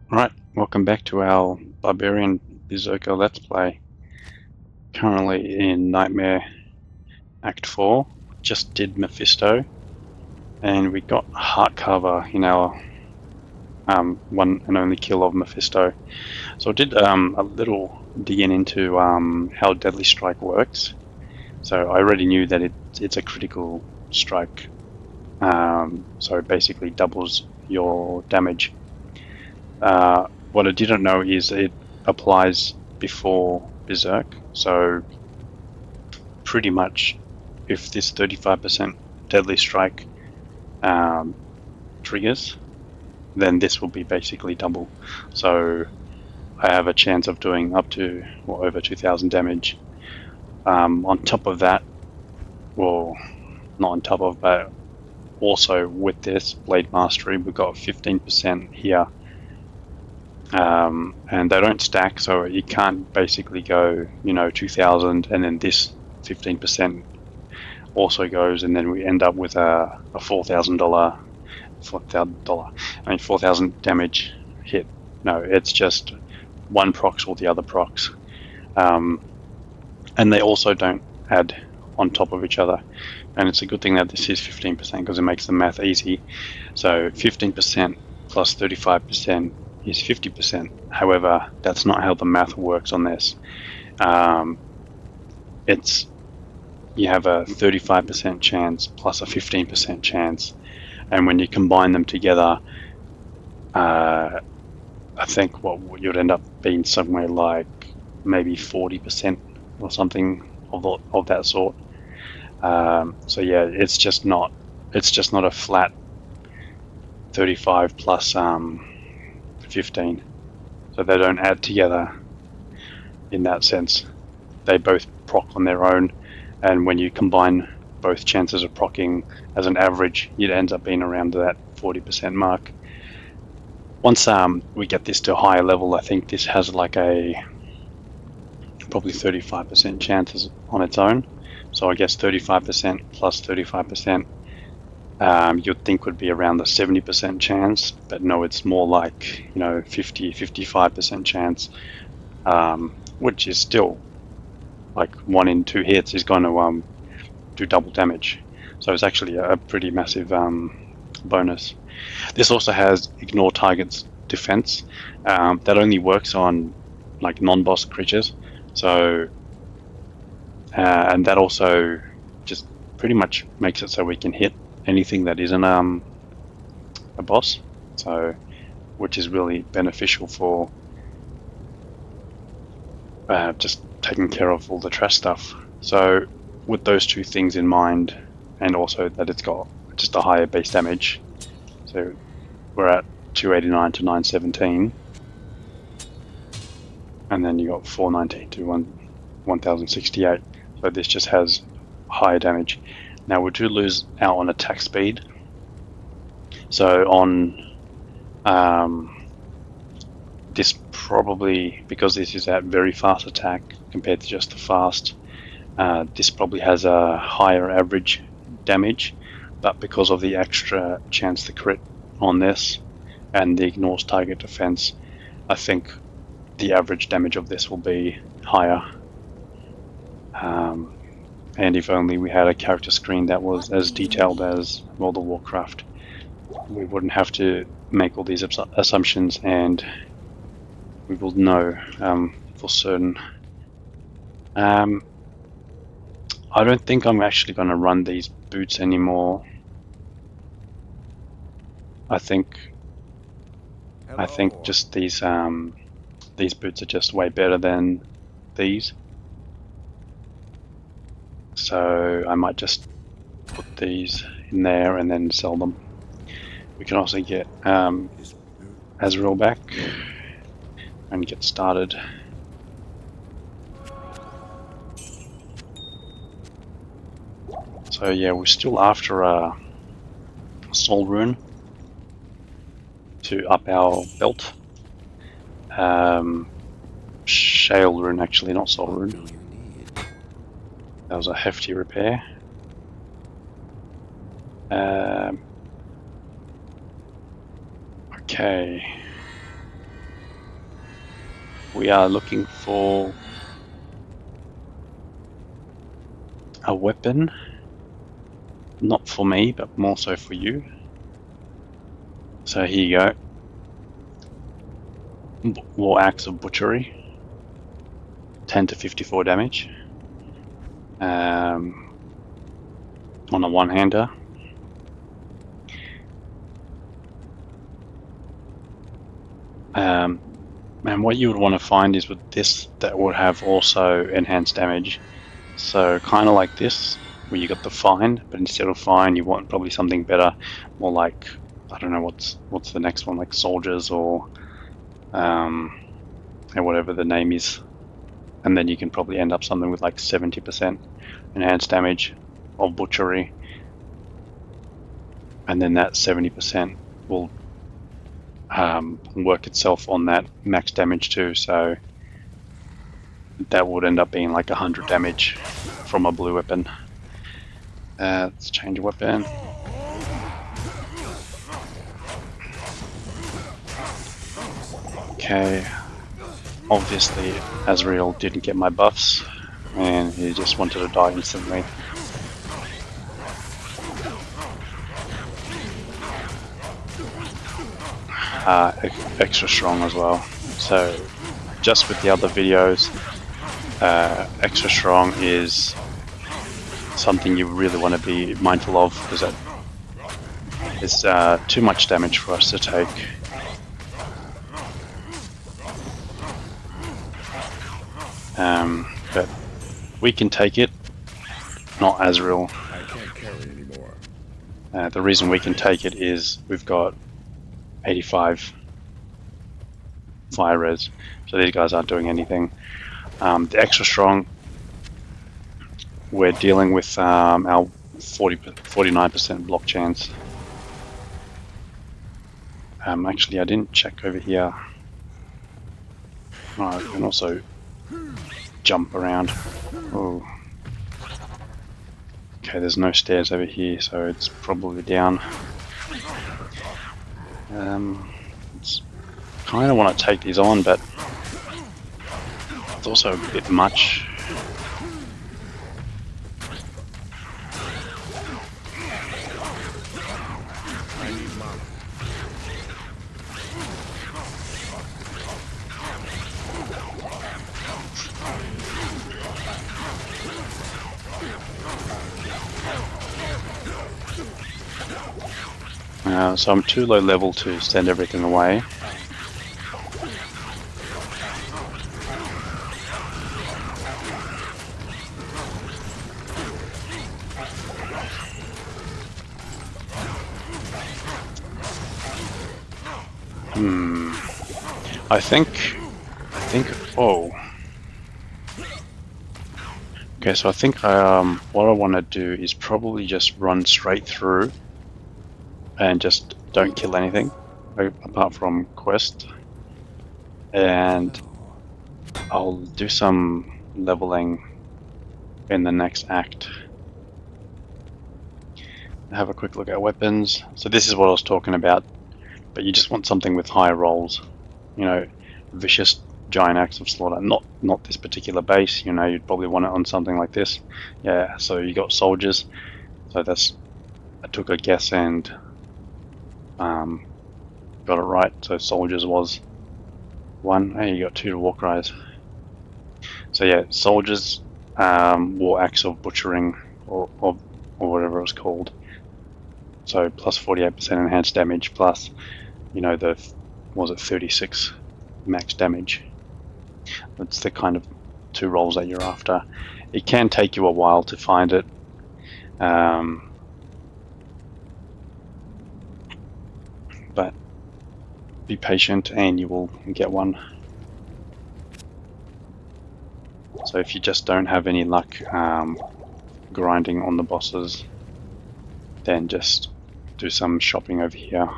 Right, welcome back to our Barbarian Berserker Let's Play. Currently in Nightmare Act 4. Just did Mephisto, and we got hardcover in our one and only kill of Mephisto. So I did a little digging into how Deadly Strike works. So I already knew that it's a critical strike, so it basically doubles your damage. What I didn't know is it applies before Berserk, so pretty much if this 35% deadly strike triggers, then this will be basically double. So I have a chance of doing up to over 2,000 damage. On top of that, well, not on top of, but also with this Blade Mastery, we've got 15% here. And they don't stack, so you can't basically go, 2,000 and then this 15% also goes, and then we end up with a $4,000 damage hit. No, it's just one procs or the other procs. And they also don't add on top of each other. And it's a good thing that this is 15% because it makes the math easy. So 15% plus 35% is 50%. However, that's not how the math works on this. You have a 35% chance plus a 15% chance, and when you combine them together, I think what you'd end up being somewhere like maybe 40% or something of that sort. So yeah, it's just not a flat 35 plus 15. So they don't add together in that sense. They both proc on their own, and when you combine both chances of proccing as an average, it ends up being around that 40% mark. Once we get this to a higher level, I think this has like a probably 35% chances on its own. So I guess 35% plus 35% you'd think would be around the 70% chance, but no, it's more like 50, 55% chance, which is still like 1 in 2 hits is going to do double damage. So it's actually a pretty massive bonus. This also has ignore targets defense. That only works on like non-boss creatures. So and that also just pretty much makes it so we can hit anything that isn't a boss. So which is really beneficial for just taking care of all the trash stuff. So with those two things in mind, and also that it's got just a higher base damage, so we're at 289 to 917, and then you got 419 to 1068. So this just has higher damage. Now we do lose out on attack speed. So on this probably, because this is at very fast attack compared to just the fast, this probably has a higher average damage, but because of the extra chance to crit on this and the ignores target defense, I think the average damage of this will be higher. And if only we had a character screen that was as detailed as World of Warcraft, we wouldn't have to make all these assumptions, and we will know for certain. I don't think I'm actually going to run these boots anymore. I think just these boots are just way better than these. So I might just put these in there and then sell them. We can also get Azrael back and get started. So yeah, we're still after a soul rune to up our belt. Shale rune, actually, not soul rune. That was a hefty repair. Okay. we are looking for a weapon, not for me, but more so for you. So here you go. War Axe of Butchery, 10 to 54 damage. On a one-hander. And what you would want to find is with this that would have also enhanced damage. So kind of like this, where you got the fine, but instead of fine, you want probably something better, more like, I don't know what's the next one, like soldiers or whatever the name is, and then you can probably end up something with like 70% enhanced damage of butchery, and then that 70% will work itself on that max damage too. So that would end up being like 100 damage from a blue weapon. Let's change weapon. Okay, obviously Azrael didn't get my buffs and he just wanted to die instantly. Extra strong as well. So just with the other videos, extra strong is something you really want to be mindful of, because that is too much damage for us to take. But we can take it, not Azrael. I can't carry anymore. The reason we can take it is we've got 85 fire res, so these guys aren't doing anything. The extra strong, we're dealing with our 49% block chance. Actually, I didn't check over here. Oh, you can also jump around. Oh. Okay, there's no stairs over here, so it's probably down. It's kind of want to take these on, but it's also a bit much. So I'm too low level to send everything away. I think, oh. Okay, so I think what I want to do is probably just run straight through and just don't kill anything apart from quest, and I'll do some leveling in the next act. Have a quick look at weapons. So this is what I was talking about, but you just want something with higher rolls, you know, vicious giant axe of slaughter, not this particular base, you know, you'd probably want it on something like this. Yeah, so you got soldiers, so that's, I took a guess and got it right. So soldiers was one. Hey, you got 2 to war cries. So yeah, soldiers, war axe of butchering, or whatever it was called. So plus 48% enhanced damage, plus, you know, the, was it 36 max damage. That's the kind of 2 rolls that you're after. It can take you a while to find it. But be patient and you will get one. So if you just don't have any luck grinding on the bosses, then just do some shopping over here.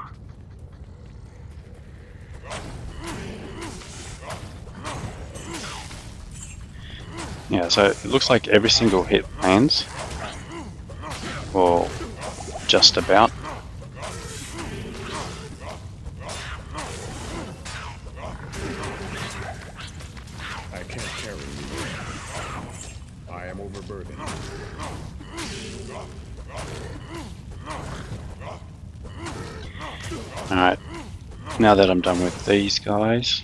Yeah, so it looks like every single hit lands, or just about. burden. Alright, now that I'm done with these guys,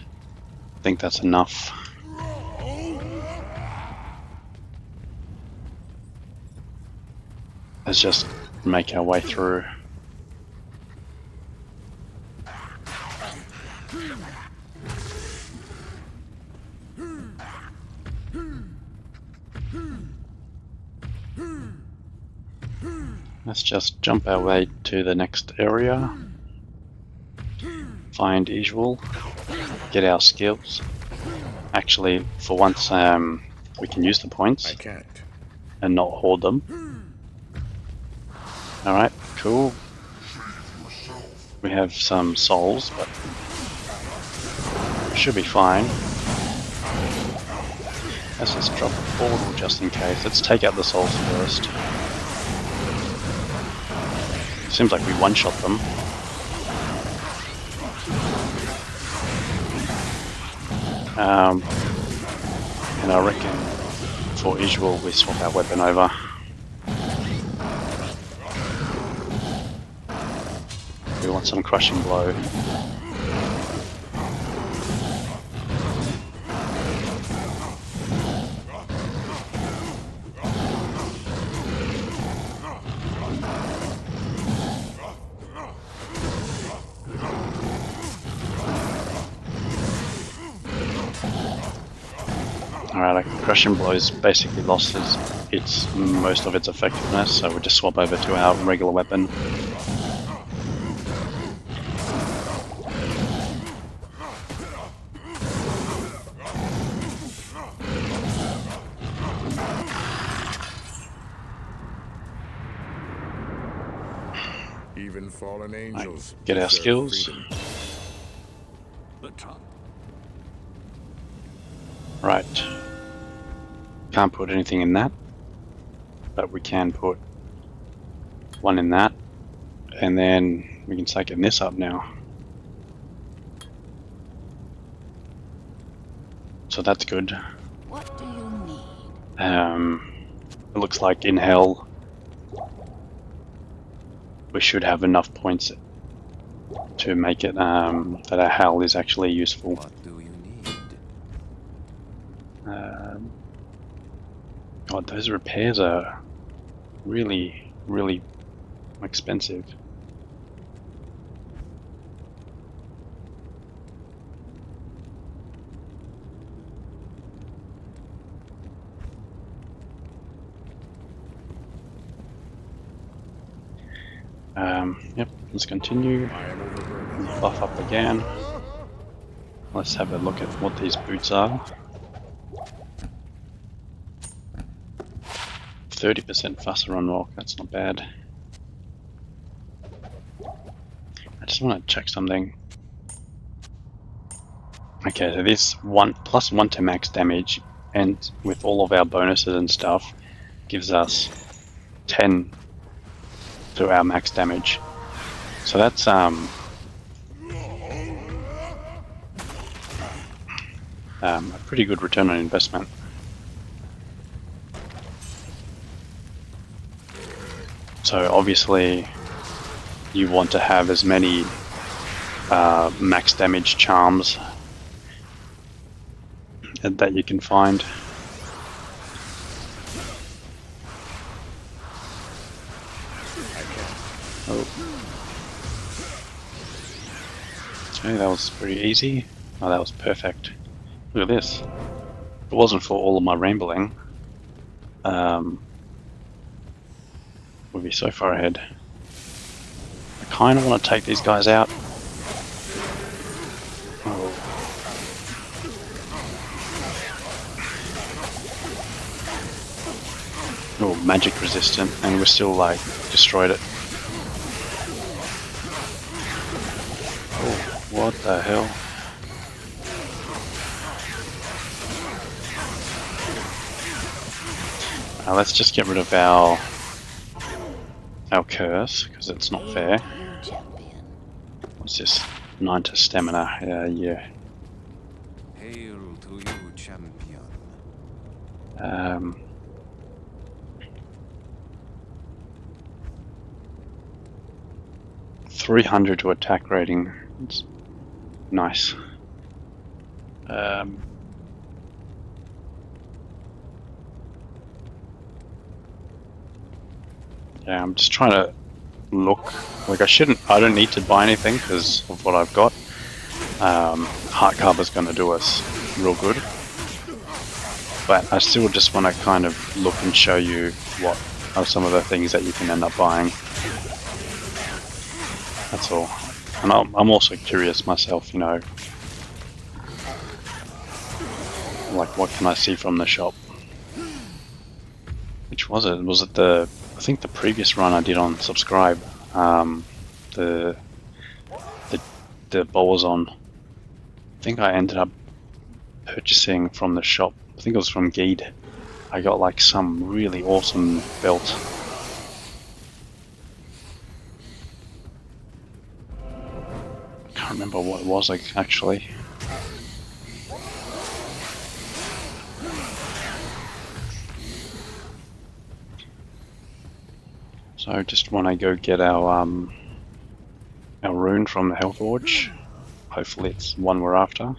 I think that's enough. Let's just make our way through. Let's just jump our way to the next area, find Isual, get our skills. Actually, for once, we can use the points I can't. and not hoard them. Alright, cool. We have some souls, but should be fine. Let's just drop a portal just in case. Let's take out the souls first. Seems like we one-shot them. And I reckon for Isual we swap our weapon over. We want some crushing blow. Alright, crushing blows basically lost most of its effectiveness, so we'll just swap over to our regular weapon. Even fallen angels. Get our deserve skills. freedom. Right. Can't put anything in that, but we can put one in that, and then we can start getting this up now. So that's good. What do you need? It looks like in Hell we should have enough points to make it that our Hell is actually useful. What do you need? God, those repairs are really, really expensive. Yep, let's continue. I am overburdened. Buff up again. Let's have a look at what these boots are. 30% faster on walk, that's not bad. I just want to check something. Okay, so this +1 to max damage, and with all of our bonuses and stuff, gives us 10 to our max damage. So that's a pretty good return on investment. So obviously you want to have as many max damage charms that you can find. Oh. Okay, that was pretty easy. Oh, that was perfect. Look at this. If it wasn't for all of my rambling, we'd be so far ahead. I kind of want to take these guys out. Oh. Oh, magic resistant, and we're still like destroyed it. Oh, what the hell? Let's just get rid of our curse, because it's not fair. What's this? 9 to stamina. Yeah. Hail to you, champion. 300 to attack rating. It's nice. Yeah, I'm just trying to look. Like I don't need to buy anything because of what I've got. Heart Carver's going to do us real good. But I still just want to kind of look and show you what are some of the things that you can end up buying. That's all. And I'm also curious myself, you know, like what can I see from the shop? Which was it? Was it I think the previous run I did on Subscribe, the Bolzon. I think I ended up purchasing from the shop. I think it was from Geed. I got like some really awesome belt. Can't remember what it was like actually. So just want to go get our rune from the Hellforge. Hopefully it's one we're after.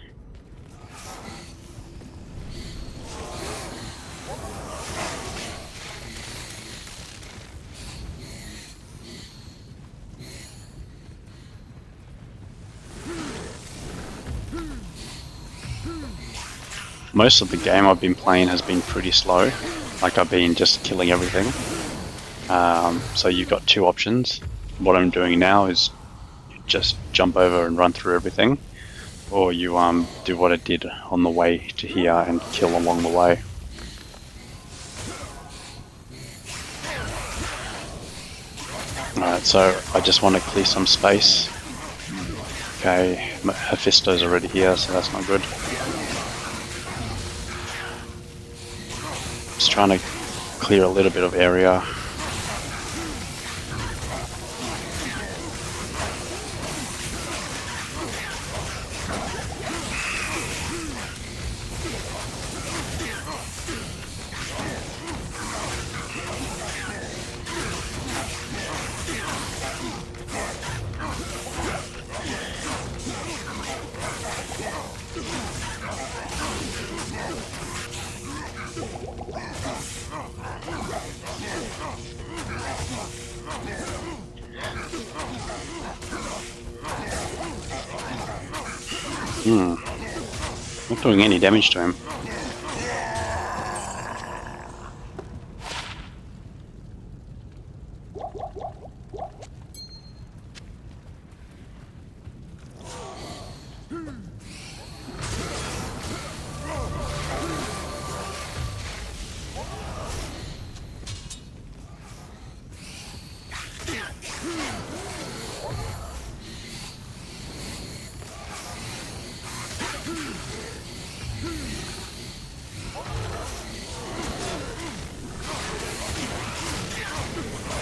Most of the game I've been playing has been pretty slow. Like I've been just killing everything. So you've got two options. What I'm doing now is just jump over and run through everything, or you do what I did on the way to here and kill along the way. Alright, so I just want to clear some space. Okay, Hephaestus already here, so that's not good. Just trying to clear a little bit of area. Not doing any damage to him.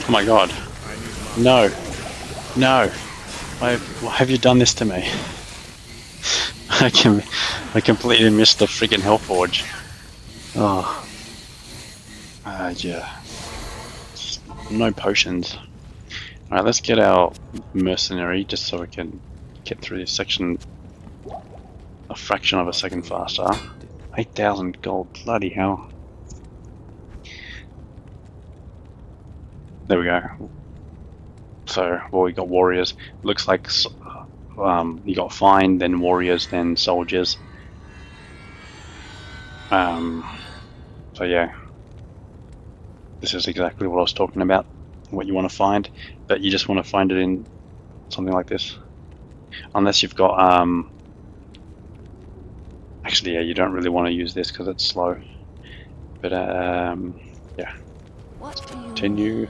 Oh my god. No. No. Why have you done this to me? I completely missed the freaking Hellforge. Oh. Yeah. No potions. Alright, let's get our mercenary just so we can get through this section a fraction of a second faster. 8,000 gold, bloody hell. There we go. So, well, we got warriors. Looks like you got fine, then warriors, then soldiers. So yeah, this is exactly what I was talking about. What you want to find, but you just want to find it in something like this. Unless you've got actually, yeah, you don't really want to use this because it's slow. But yeah. Let's continue.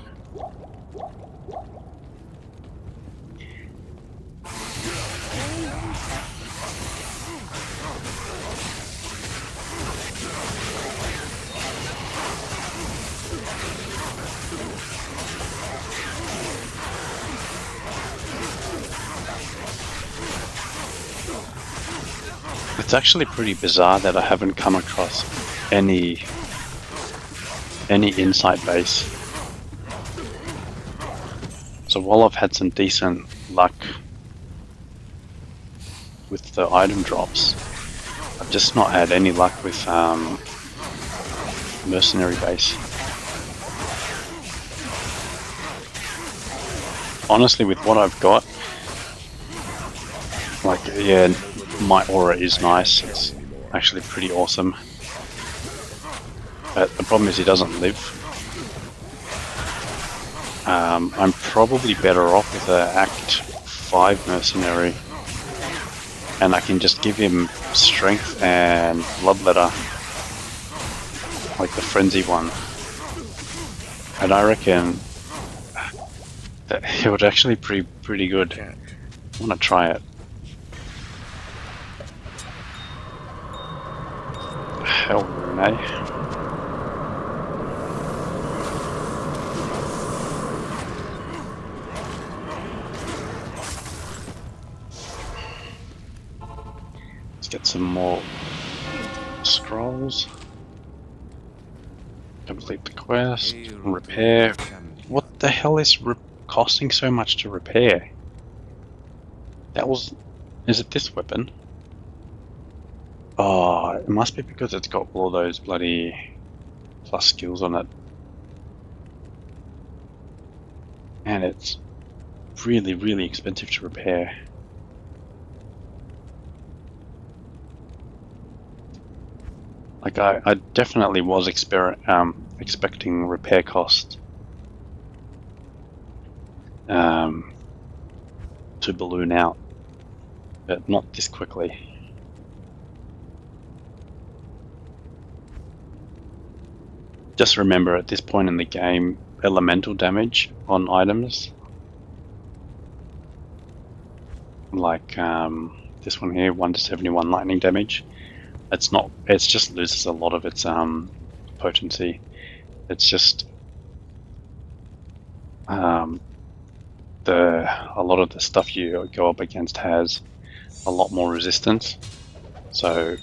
It's actually pretty bizarre that I haven't come across any insight base. So while I've had some decent luck with the item drops. I've just not had any luck with mercenary base. Honestly, with what I've got, like, yeah, my aura is nice. It's actually pretty awesome. But the problem is he doesn't live. I'm probably better off with an Act 5 mercenary. And I can just give him strength and bloodletter. Like the frenzy one. And I reckon that it would actually be pretty good. I want to try it. Hell, no. Let's get some more scrolls. Complete the quest. Repair. What the hell is costing so much to repair? That was... Is it this weapon? Oh, it must be because it's got all those bloody plus skills on it. And it's really, really expensive to repair. Like, I definitely was expecting repair cost to balloon out, but not this quickly. Just remember, at this point in the game, elemental damage on items, like this one here, 1 to 71 lightning damage, it's just loses a lot of its potency. It's just a lot of the stuff you go up against has a lot more resistance, so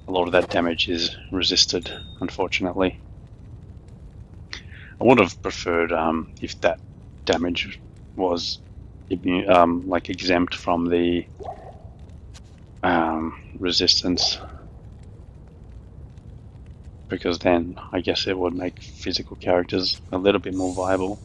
a lot of that damage is resisted, unfortunately. I would have preferred if that damage was like exempt from the resistance, because then I guess it would make physical characters a little bit more viable.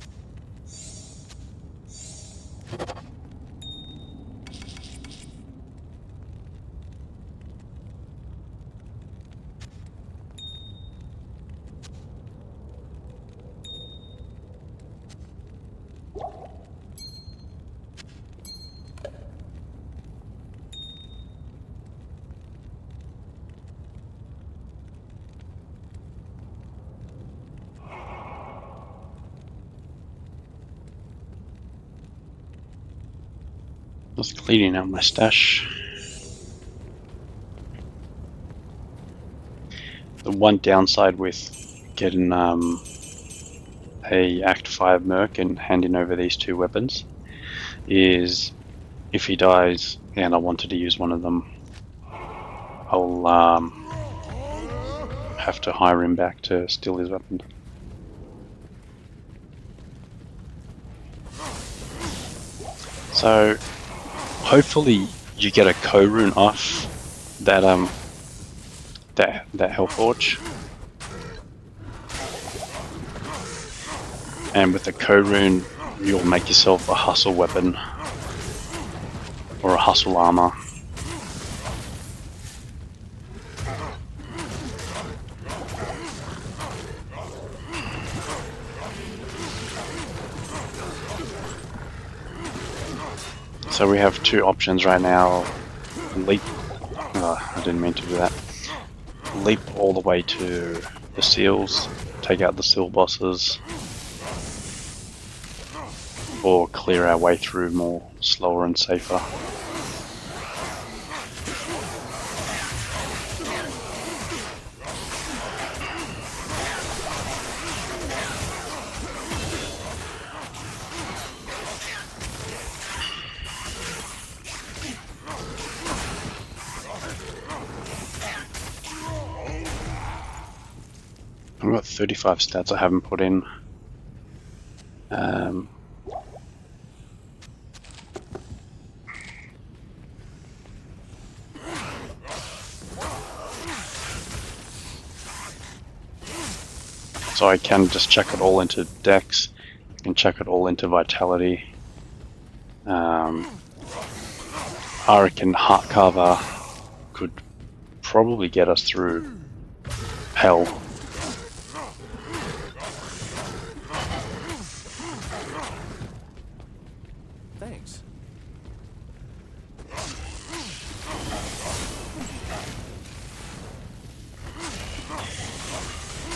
Just cleaning out my stash. The one downside with getting a Act 5 Merc and handing over these two weapons is if he dies and I wanted to use one of them, I'll have to hire him back to steal his weapon. So hopefully you get a co-rune off that that Hellforge, and with the co-rune you'll make yourself a hustle weapon or a hustle armor. So we have two options right now. Leap, I didn't mean to do that. Leap all the way to the seals, take out the seal bosses, or clear our way through more slower and safer. I've got 35 stats I haven't put in. So I can just chuck it all into Dex, I can chuck it all into Vitality. I reckon Heart Carver could probably get us through Hell. Thanks.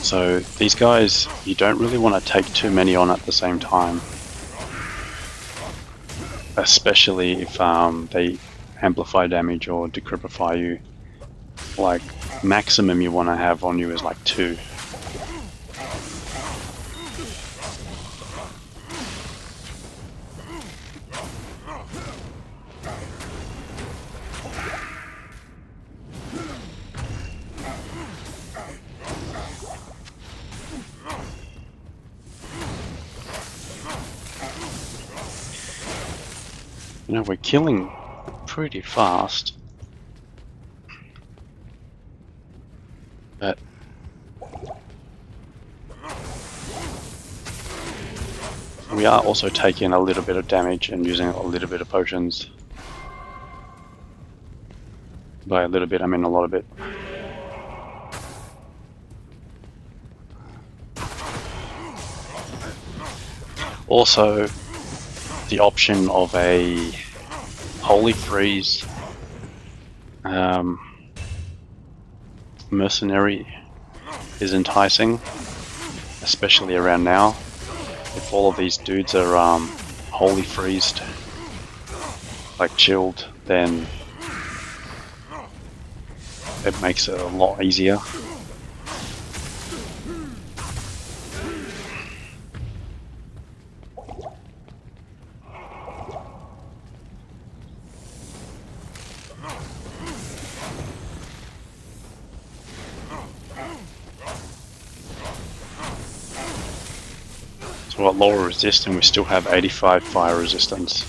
So these guys, you don't really want to take too many on at the same time. Especially if they amplify damage or decrypify you. Like, maximum you want to have on you is like 2. You know, we're killing pretty fast. But we are also taking a little bit of damage and using a little bit of potions. By a little bit, I mean a lot of it. Also, the option of a Holy Freeze mercenary is enticing, especially around now. If all of these dudes are Holy Freezed, like chilled, then it makes it a lot easier. So at lower resist, and we still have 85 fire resistance.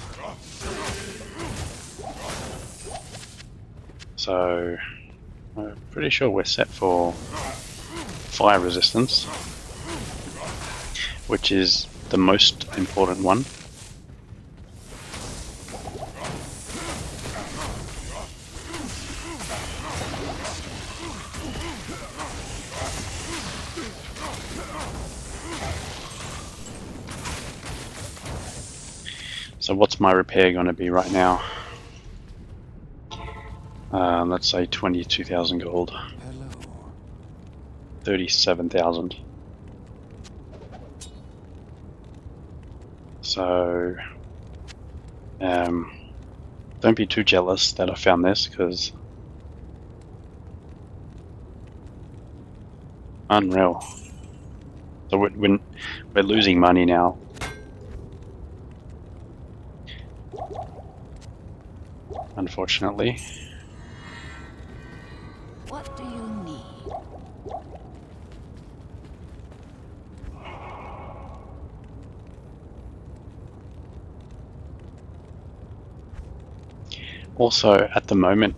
So I'm pretty sure we're set for fire resistance, which is the most important one. So what's my repair going to be right now? Let's say 22,000 gold. Hello. 37,000. So, don't be too jealous that I found this, because unreal. So we're losing money now. Unfortunately. What do you need? Also, at the moment,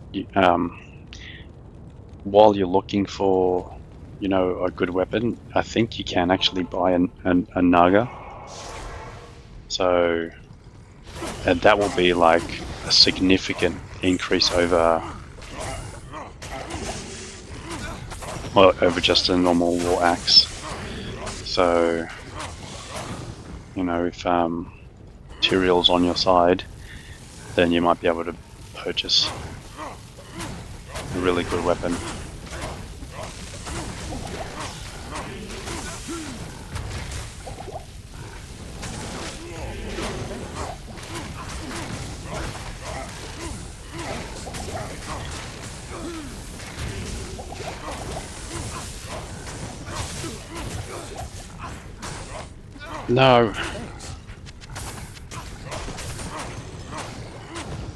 while you're looking for, you know, a good weapon, I think you can actually buy a Naga. So, and that will be like a significant increase over just a normal war axe. So, you know, if material's on your side, then you might be able to purchase a really good weapon. No.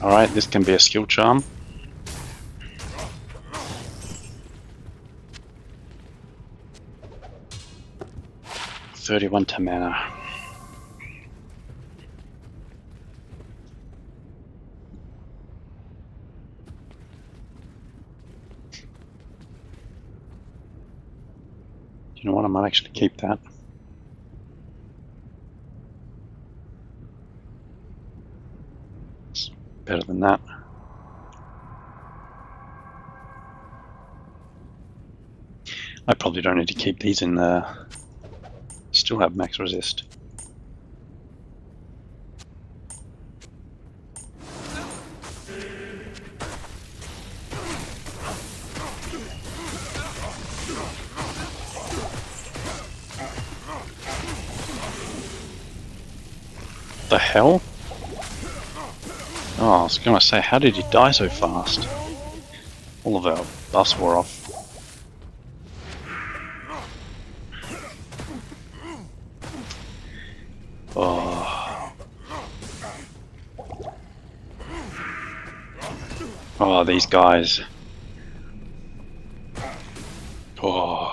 Alright, this can be a skill charm. $31 to mana. You know what, I might actually keep that. It's better than that. I probably don't need to keep these in the... Still have max resist. The hell? Oh, I was gonna say, how did he die so fast? All of our buffs wore off. Oh. Oh, these guys. Oh.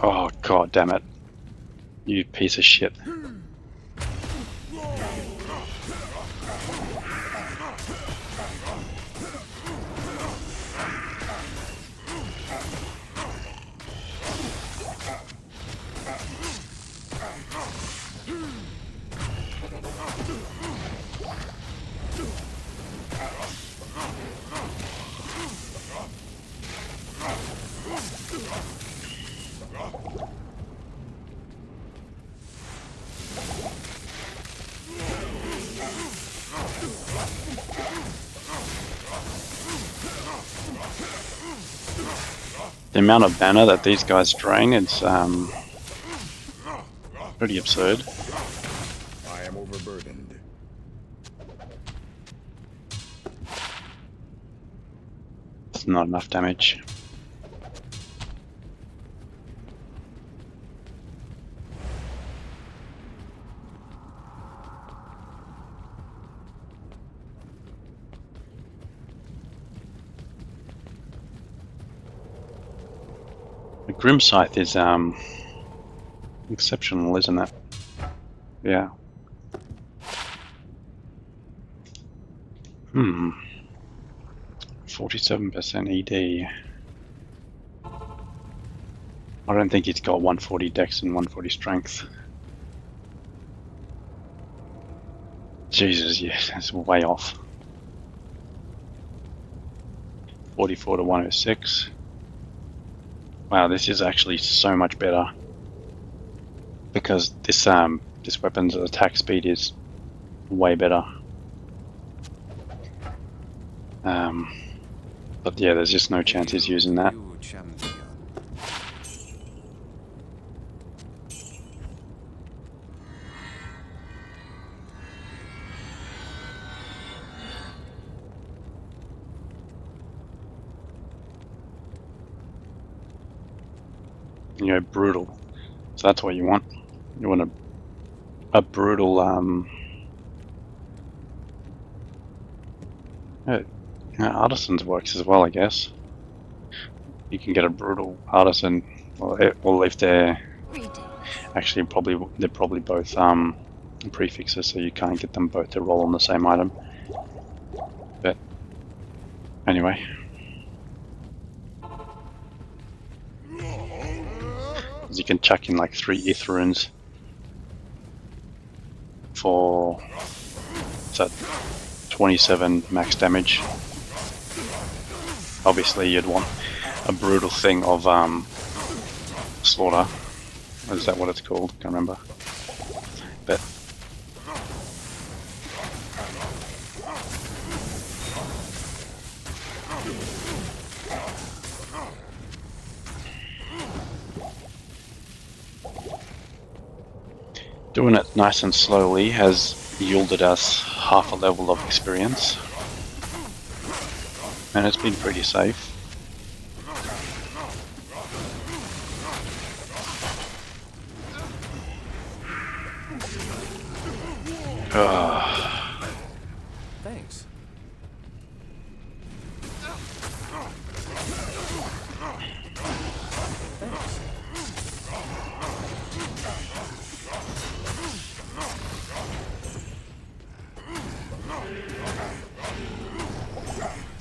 Oh, god damn it. You piece of shit. The amount of mana that these guys drain, it's pretty absurd. I am overburdened. It's not enough damage. The Grim Scythe is exceptional, isn't it? Yeah. 47% ED. I don't think he's got 140 dex and 140 strength. Jesus, yes, that's way off. 44 to 106. Wow, this is actually so much better because this weapon's attack speed is way better. But yeah, there's just no chance he's using that. You know, brutal. So that's what you want. You want a brutal artisans works as well, I guess. You can get a brutal artisan, well if they're actually they're probably both prefixes, so you can't get them both to roll on the same item. But anyway. You can chuck in like 3 Ith runes for 27 max damage. Obviously you'd want a brutal thing of slaughter. Is that what it's called? Can't remember. But doing it nice and slowly has yielded us half a level of experience, and it's been pretty safe. Thanks.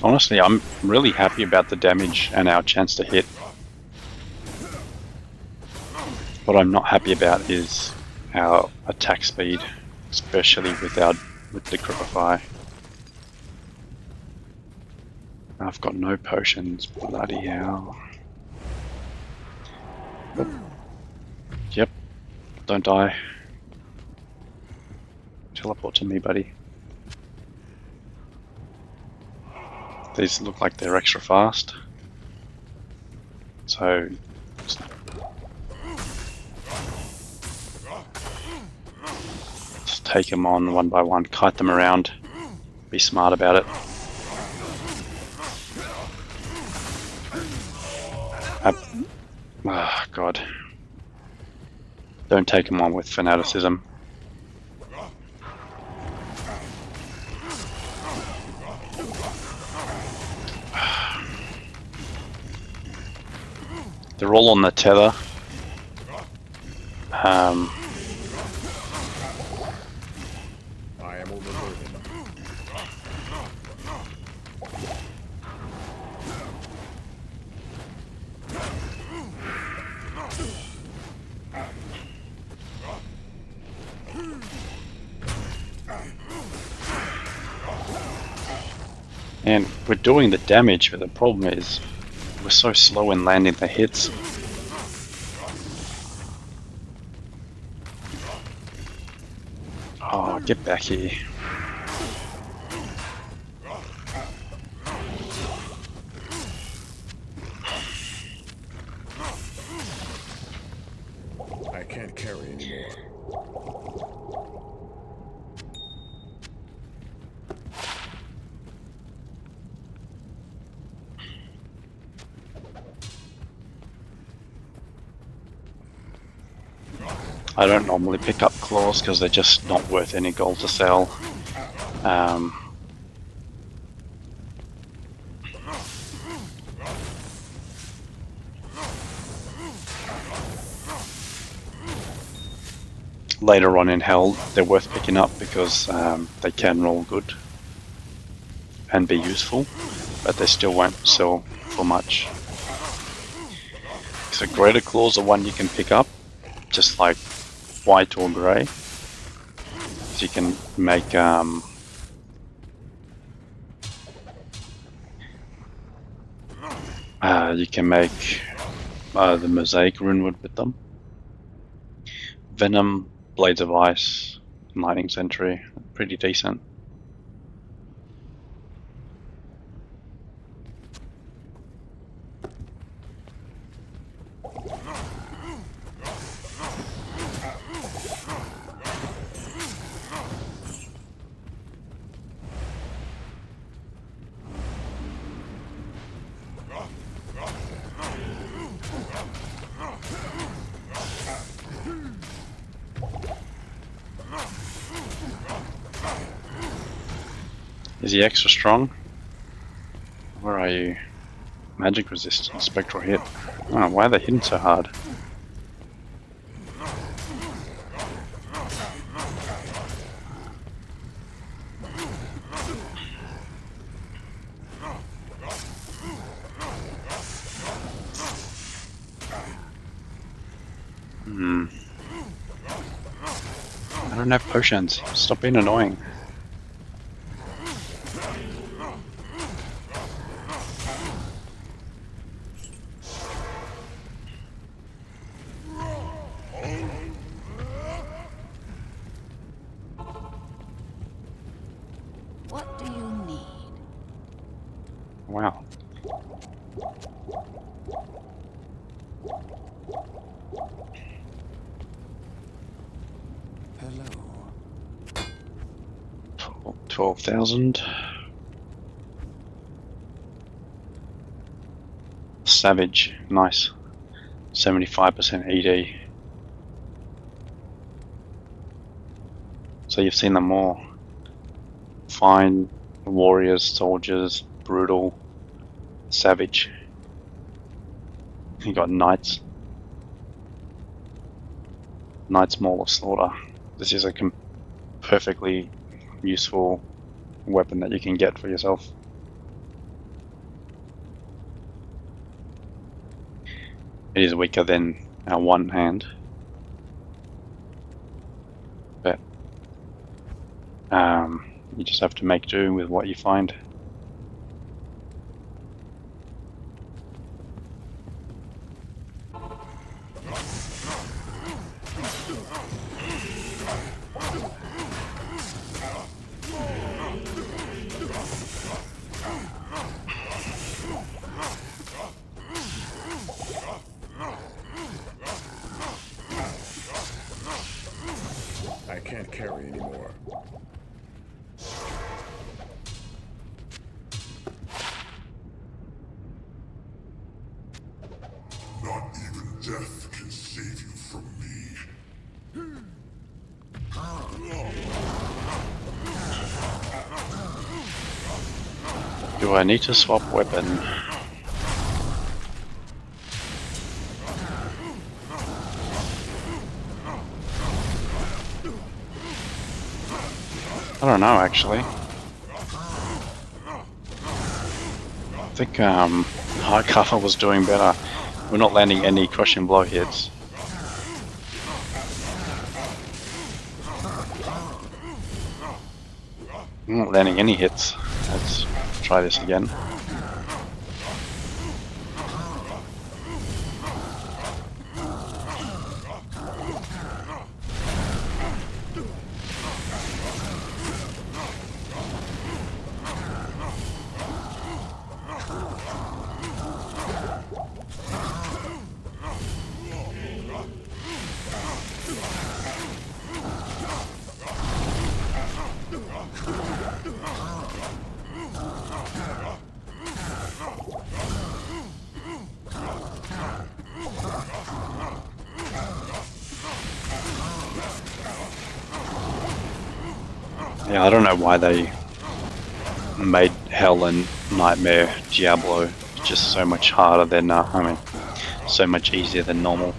Honestly, I'm really happy about the damage and our chance to hit. What I'm not happy about is our attack speed, especially with the Gripify. I've got no potions, bloody hell. Oop. Yep, don't die. Teleport to me, buddy. These look like they're extra fast. So just take them on one by one, kite them around, be smart about it. Oh god. Don't take them on with fanaticism. They're all on the tether. I am overburdened. And we're doing the damage, but the problem is we're so slow in landing the hits. Oh, get back here. I can't carry anymore. I don't normally pick up claws because they're just not worth any gold to sell. Later on in Hell, they're worth picking up because they can roll good and be useful, but they still won't sell for much. So Greater Claws are one you can pick up, just like white or grey. So you can make the Mosaic Runewood with them. Venom, Blades of Ice, Lightning Sentry, pretty decent. Is he extra strong? Where are you? Magic resistance, spectral hit. Oh, why are they hitting so hard? I don't have potions. Stop being annoying. What do you need? Wow. Hello. 12,000. Savage, nice. 75% ED. So you've seen them all. Fine, warriors, soldiers, brutal, savage. You got knights. Knight's Maul of Slaughter. This is a perfectly useful weapon that you can get for yourself. It is weaker than our one hand, but you just have to make do with what you find. I can't carry anymore. Not even death can save you from me. Do I need to swap weapon? I don't know, actually. I think hard cover was doing better. We're not landing any crushing blow hits. We're not landing any hits. Let's try this again. Yeah, I don't know why they made Hell and Nightmare Diablo just so much harder than, I mean, so much easier than normal.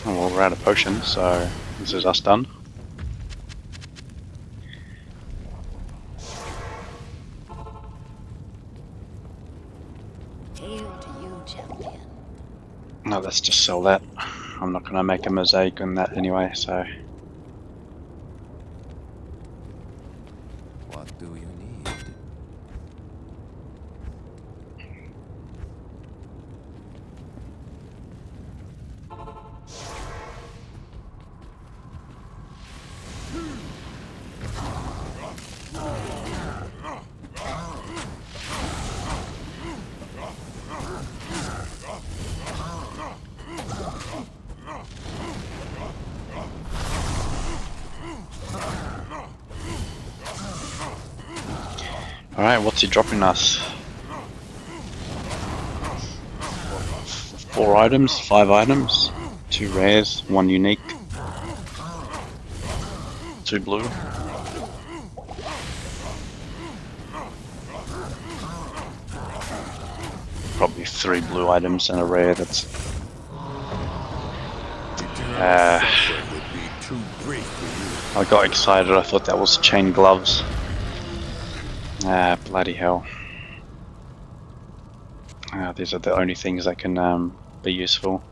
Oh, well, we're out of potions, so this is us done. Hail to you, champion. No, let's just sell that. I'm not going to make a mosaic on that anyway, so... What do you need? Alright, what's he dropping us? 4 items, 5 items, 2 rares, 1 unique, 2 blue. Probably 3 blue items and a rare. That's Suffering would be too great for you. I got excited, I thought that was chain gloves. Bloody hell. These are the only things that can be useful.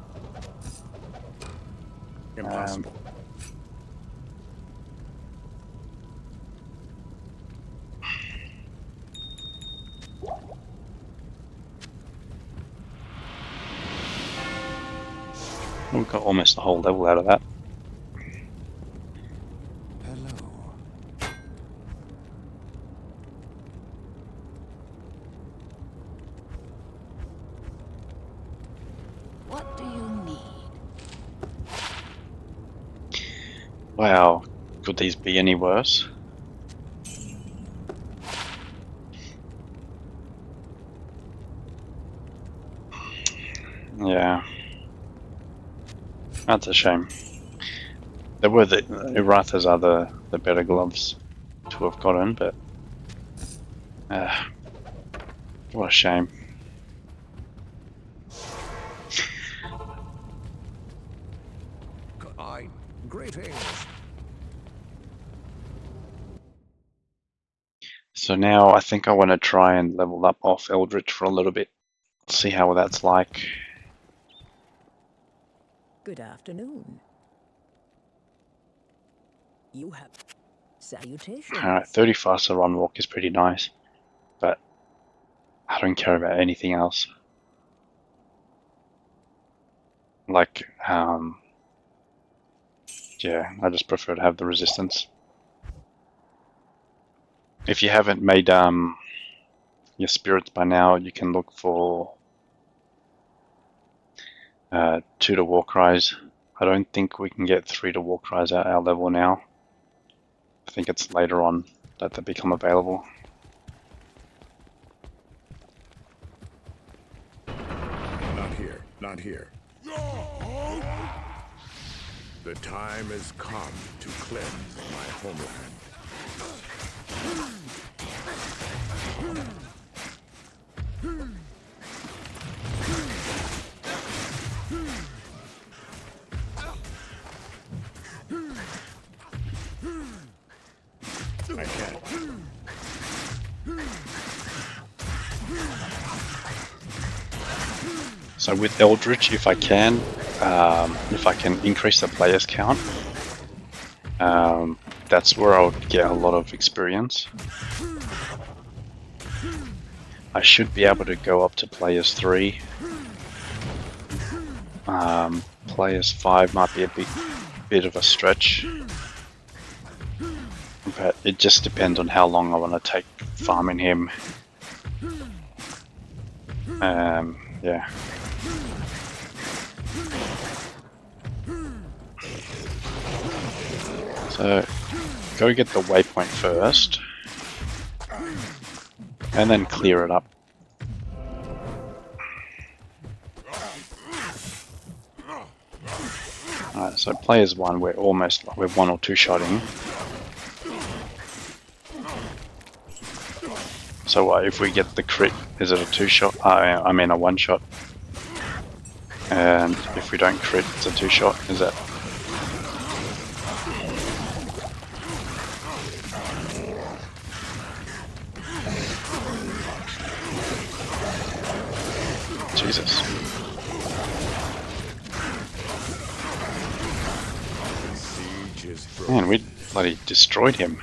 Impossible. We got almost a whole level out of that. Hello. What do you need? Wow, could these be any worse? Yeah. That's a shame. They were the Irathas are the better gloves to have gotten, but what a shame. So now I think I want to try and level up off Eldritch for a little bit. See how that's like. Good afternoon. You have salutations. Alright, 30 faster run walk is pretty nice, but I don't care about anything else. Like, yeah, I just prefer to have the resistance. If you haven't made your spirits by now, you can look for 2 to war cries. I don't think we can get 3 to war cries at our level now. I think it's later on that they become available. Not here, not here. The time has come to cleanse my homeland. I can't. So with Eldritch, if I can increase the players count, that's where I'll get a lot of experience. I should be able to go up to players 3. Players 5 might be a bit of a stretch, but it just depends on how long I want to take farming him. Yeah. So, go get the waypoint first, and then clear it up. Alright, so players 1, we're 1 or 2 shotting. So if we get the crit, is it a 2 shot? I mean a 1 shot. And if we don't crit, it's a 2 shot. Is that? Jesus. Siege is broken. Man, we bloody destroyed him.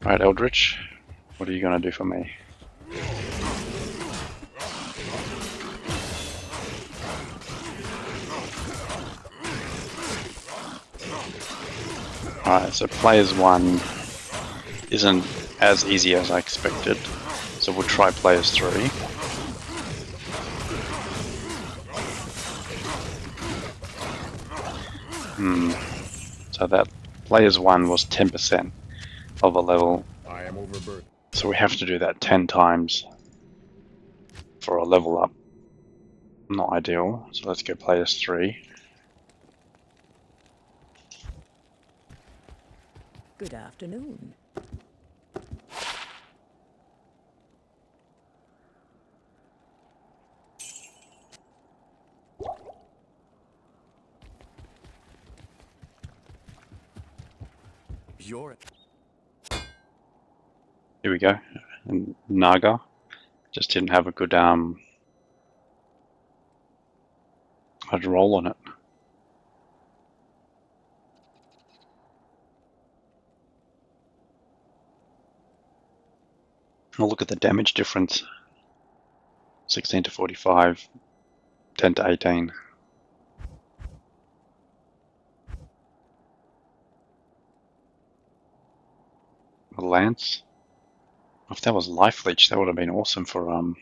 Alright, Eldritch, what are you gonna do for me? Alright, so players 1 isn't as easy as I expected, so we'll try players 3. So that players 1 was 10% of a level, I am overburdened. so we have to do that 10 times for a level up. Not ideal, so let's go players 3. Good afternoon. You're Here we go. And Naga just didn't have a good hard roll on it. I'll look at the damage difference. 16 to 45, 10 to 18. A lance. If that was life leech, that would have been awesome for um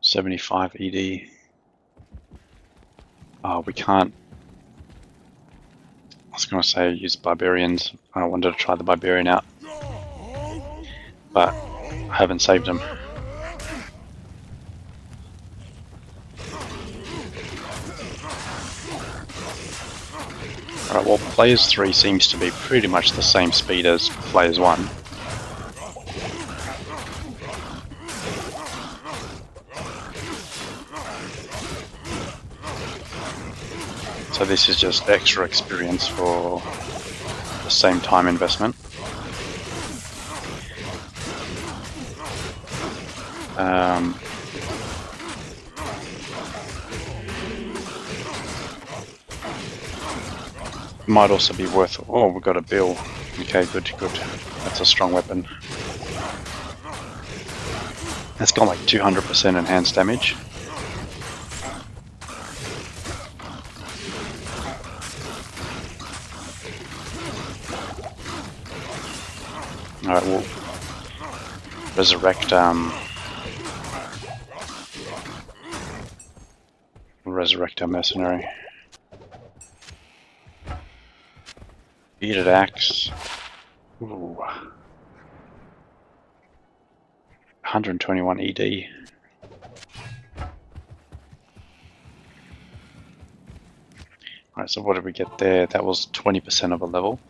75 ED. Oh, we can't. I was going to say use barbarians. I wanted to try the barbarian out, but I haven't saved him. Alright, well, Players 3 seems to be pretty much the same speed as Players 1. So this is just extra experience for the same time investment. Might also be worth... Oh, we've got a bill. Okay, good, good. That's a strong weapon. That's got like 200% enhanced damage. Alright, we'll resurrect our mercenary. Bearded axe. Ooh. 121 ED. Alright, so what did we get there? That was 20% of a level.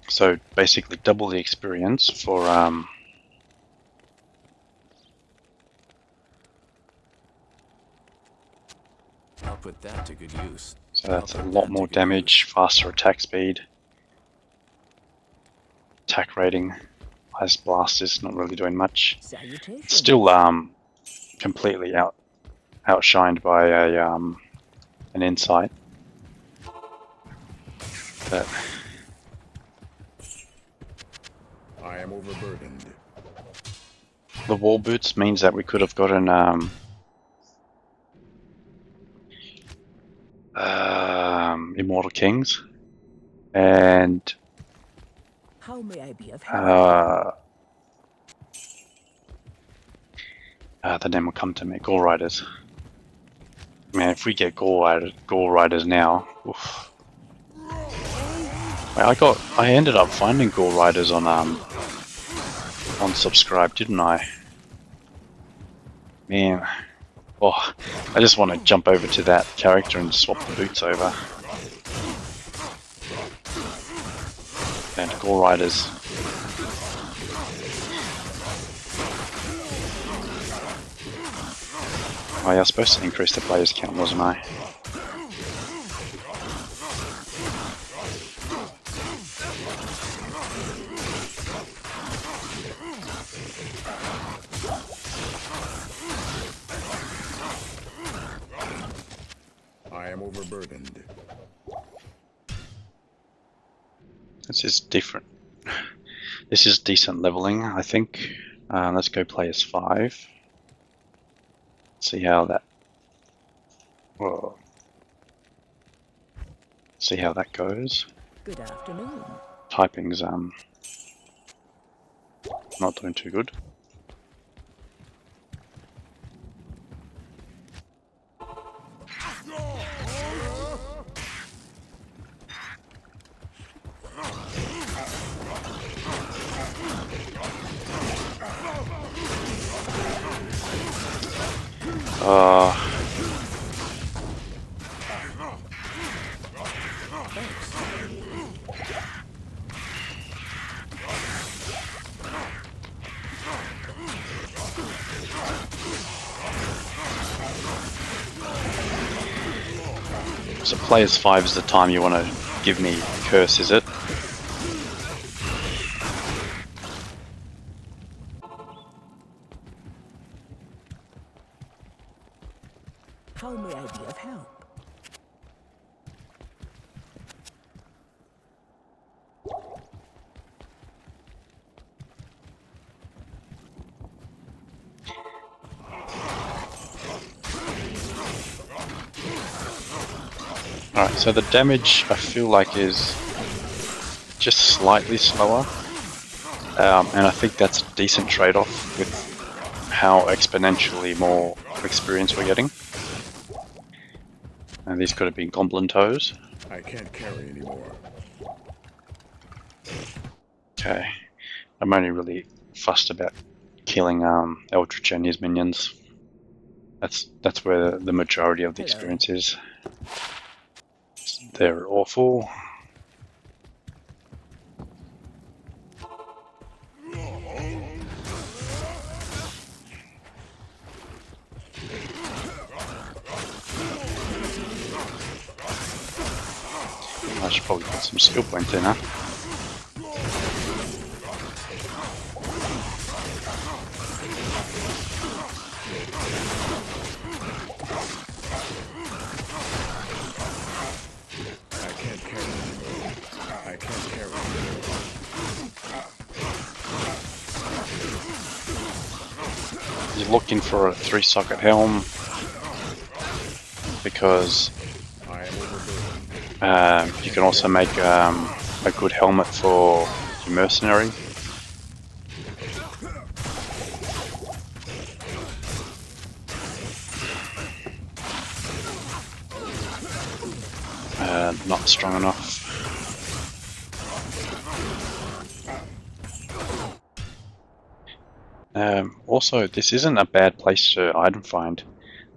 So basically double the experience for I'll put that to good use. so that's a lot more damage, faster attack speed, attack rating. Highest blast is not really doing much. Salutations. It's still completely outshined by a an insight. But I am overburdened. the wall boots means that we could have gotten Immortal Kings, and How may I be of help? the name will come to me. Gore Riders. Man, if we get Gore Riders now, oof. I ended up finding Gore Riders on Subscribe, didn't I? Man, oh, I just want to jump over to that character and swap the boots over. And Gore Riders. Oh yeah, I was supposed to increase the players count, wasn't I? I am overburdened. This is different. This is decent leveling, I think. Let's go players 5. See how that. Whoa. See how that goes. Good afternoon. Typing's not doing too good. So players 5 is the time you want to give me curse, is it? How may I be of help? Alright, so the damage I feel like is just slightly slower, and I think that's a decent trade-off with how exponentially more experience we're getting. And these could have been Goblin Toes. I can't carry anymore. Okay, I'm only really fussed about killing Eldritch and his minions. That's where the majority of the Hello. experience is. They're awful. I should probably put some skill points in, huh? I can't carry. You're looking for a 3-socket helm because you can also make a good helmet for your mercenary. Not strong enough. Also, this isn't a bad place to item find,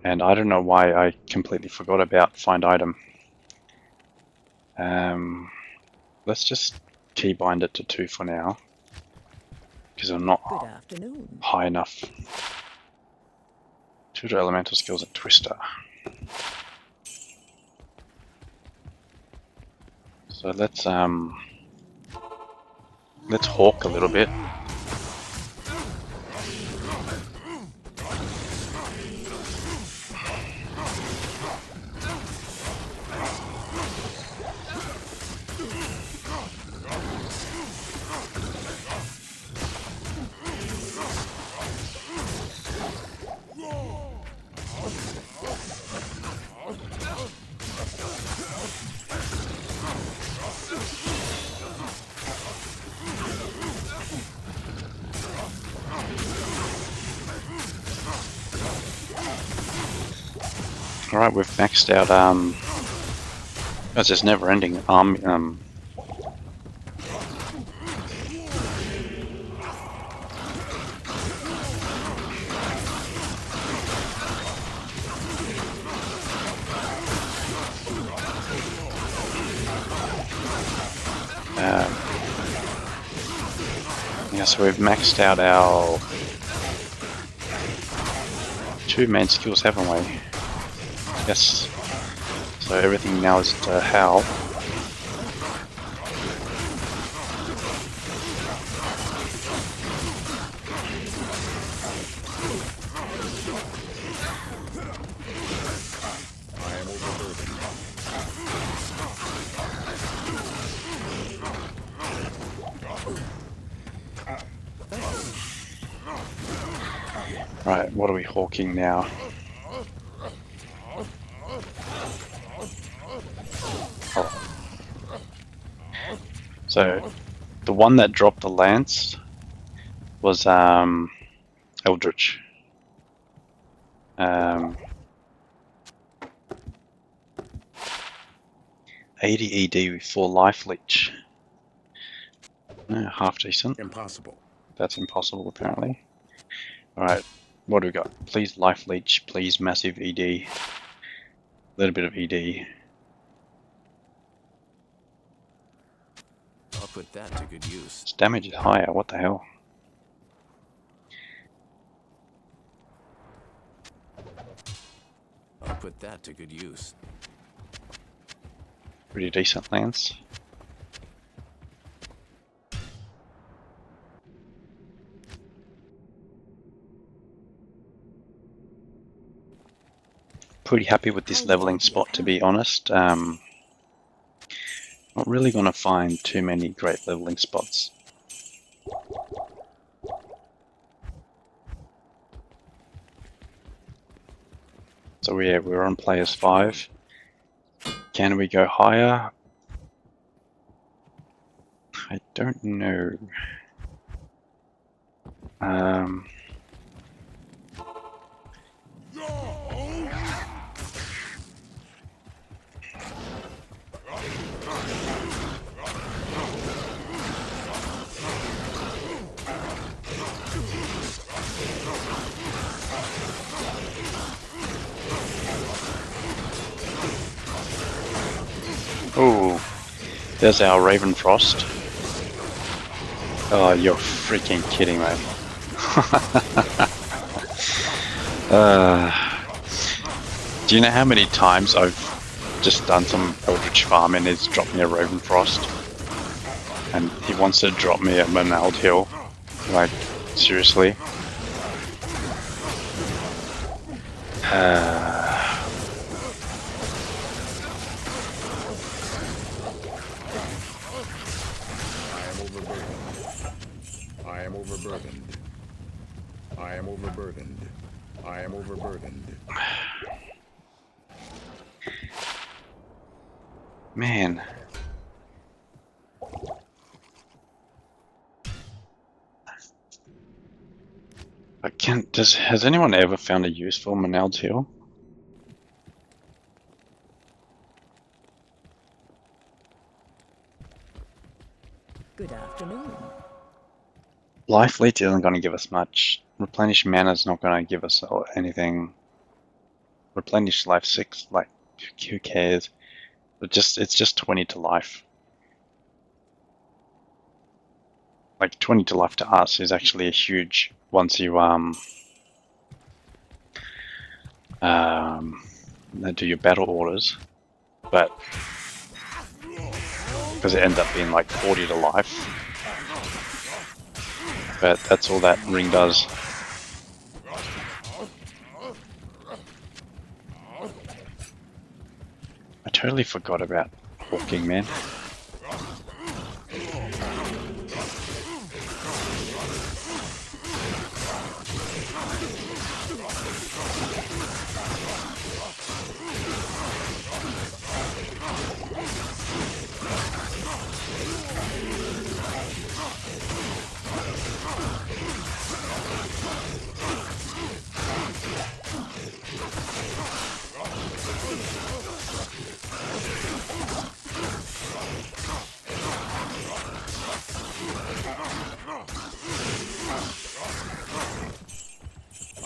and I don't know why I completely forgot about find item. Let's just keybind it to 2 for now, because I'm not Good afternoon. high enough. Tutor elemental skills and twister. So let's hawk a little bit. Alright, we've maxed out, it's just never ending yeah, so we've maxed out our 2 main skills, haven't we? Yes. So everything now is to howl. Right, what are we hawking now? Oh. So, the one that dropped the lance was Eldritch. 80 ED with 4 life leech. Half decent. Impossible. That's impossible apparently. Alright, what do we got? Please life leech, please massive ED. A little bit of ED. I'll put that to good use. Its damage is higher, what the hell? I'll put that to good use. Pretty decent lance. Pretty happy with this leveling spot, to be honest. Not really going to find too many great leveling spots. So yeah, we're on players 5. Can we go higher? I don't know. Oh, there's our Ravenfrost. Oh, you're freaking kidding, mate. Do you know how many times I've just done some Eldritch farm and it's dropped me a Ravenfrost? And he wants to drop me a Manald Hill. Like, seriously? I am overburdened. I am overburdened. I am overburdened. Man. Has anyone ever found a use for Manald's Hill? Good afternoon. Life Leech isn't going to give us much. Replenish mana is not going to give us anything. Replenish life 6, like, who cares? It's just 20 to life. Like 20 to life to us is actually a huge once you do your battle orders, but because it ends up being like 40 to life. But that's all that ring does. I totally forgot about walking, man.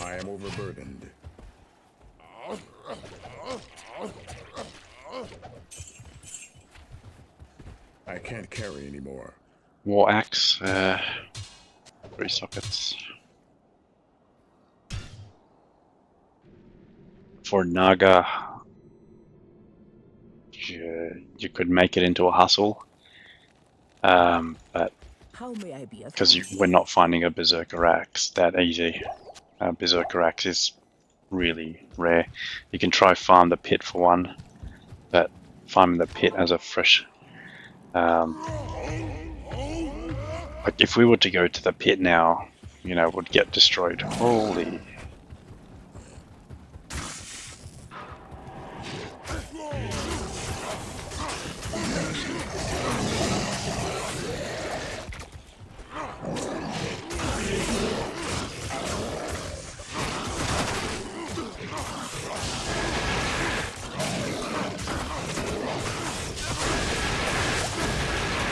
I am overburdened. I can't carry anymore. War axe, 3 sockets. For Naga, you could make it into a hustle, but How may I be of because help? we're not finding a Berserker axe that easy. Berserker axe is really rare. You can try farm the pit for one, but farming the pit as a fresh... like if we were to go to the pit now, you know, it would get destroyed. Holy...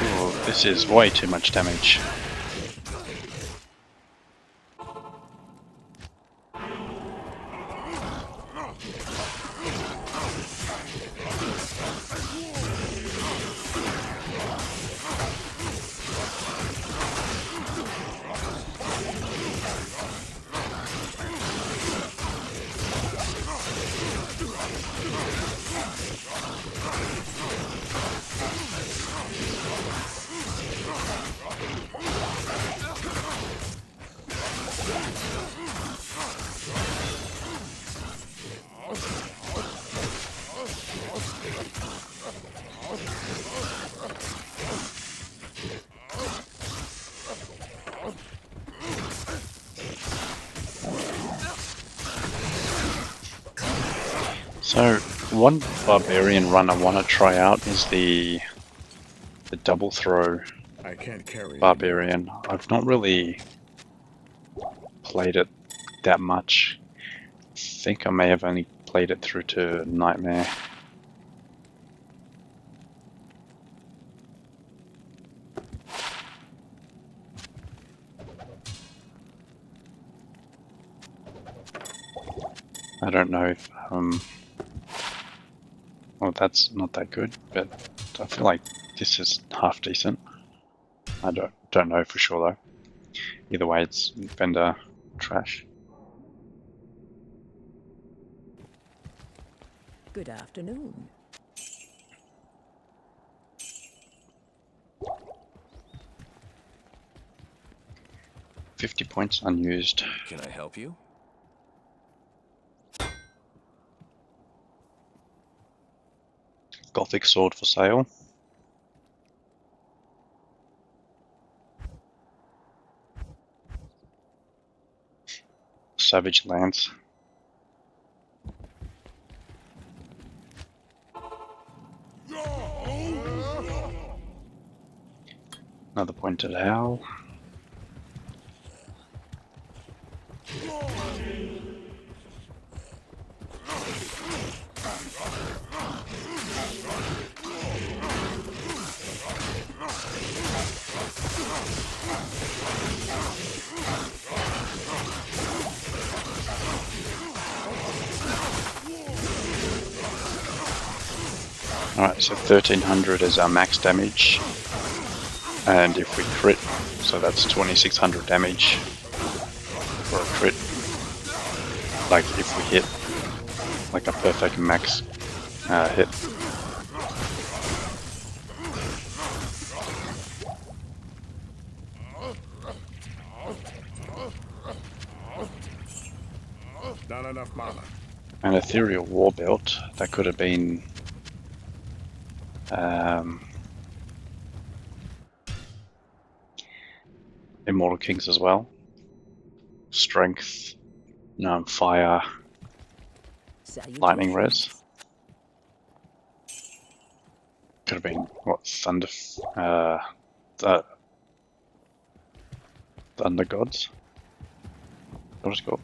Ooh, this is way too much damage. So, one barbarian run I want to try out is the double throw I can't carry barbarian. I've not really played it that much. I think I may have only played it through to Nightmare. I don't know if well, that's not that good, but I feel like this is half decent. I don't know for sure though. Either way, it's vendor trash. Good afternoon. £50 unused. Can I help you? Gothic sword for sale. Savage lance. Another pointed owl. Alright, so 1300 is our max damage, and if we crit, so that's 2600 damage for a crit. Like if we hit like a perfect max hit. Not enough mana. An ethereal war belt, that could have been Immortal Kings as well. Strength, fire, lightning res. Could have been what, thunder gods. What is it called?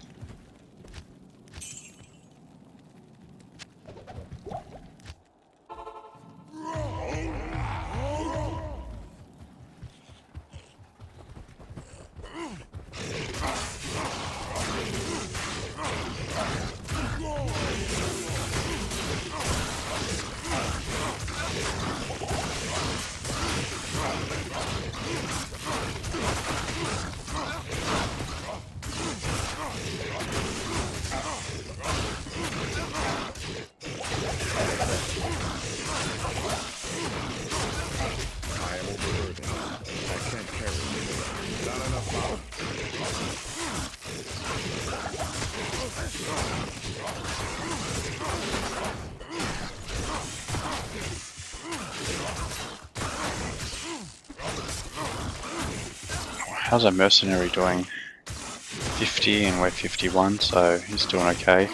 How's our mercenary doing? 50 and we're 51, so he's doing okay.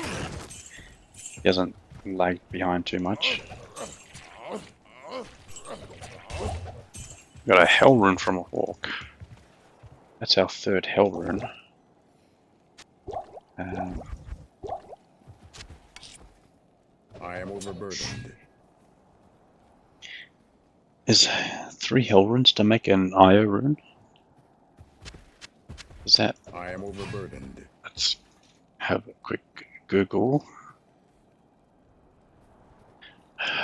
He hasn't lagged behind too much. Got a hell rune from a hawk. That's our third hell rune. I am overburdened. Is 3 hell runes to make an IO rune? Is that? I am overburdened. Let's have a quick Google.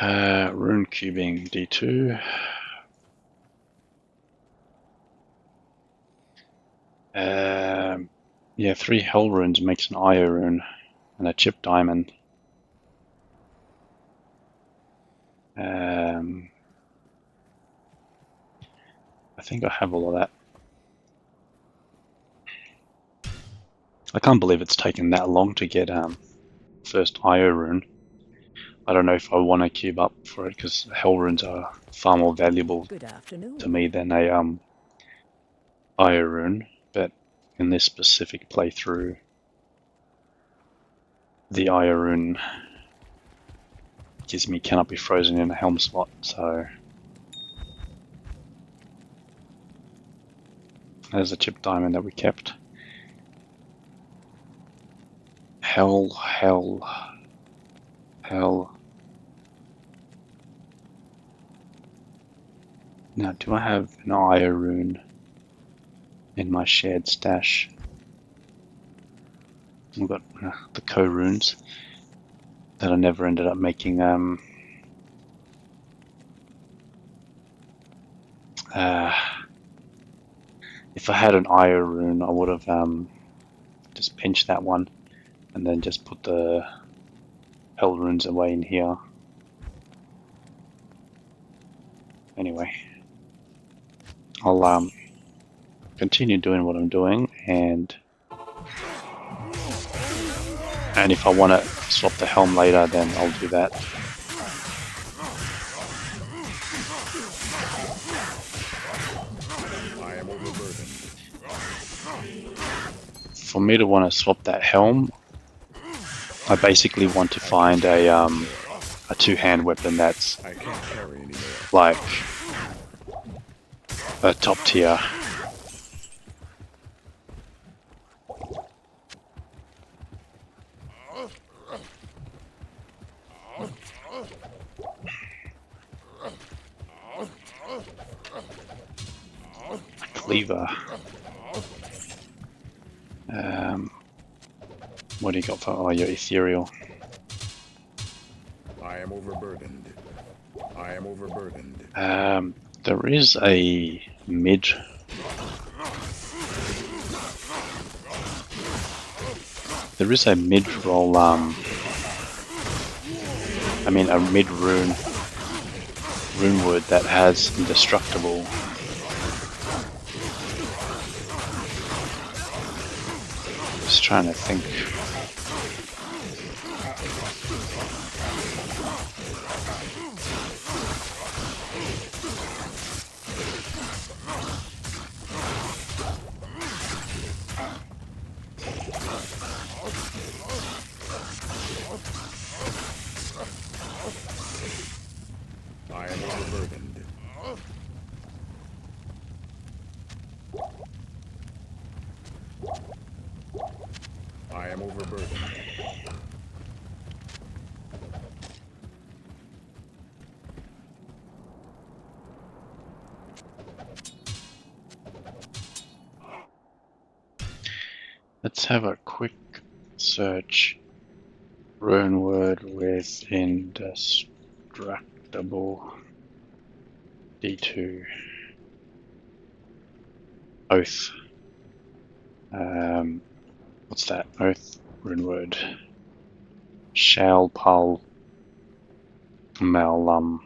Rune cubing D2. Yeah, 3 hell runes makes an IO rune and a chip diamond. I think I have all of that. I can't believe it's taken that long to get first IO rune. I don't know if I want to cube up for it because hell runes are far more valuable to me than a IO rune. But in this specific playthrough, the IO rune gives me cannot be frozen in a helm slot, so there's a chip diamond that we kept. Hell. Now, do I have an IO rune in my shared stash? I've got the co-runes that I never ended up making If I had an IO rune, I would have just pinched that one and then just put the hell runes away in here. Anyway, I'll continue doing what I'm doing, and if I want to swap the helm later, then I'll do that. For me to want to swap that helm, I basically want to find a two-hand weapon that's like a top tier. Cleaver. What do you got for? Oh, your ethereal. I am overburdened. I am overburdened. There is a mid. There is a mid-roll. I mean, a mid-rune word that has indestructible. Just trying to think. I am overburdened. I am overburdened. Let's have a quick search. Rune word with indestructible. D2. Oath. What's that? Oath rune word. Shall pal mal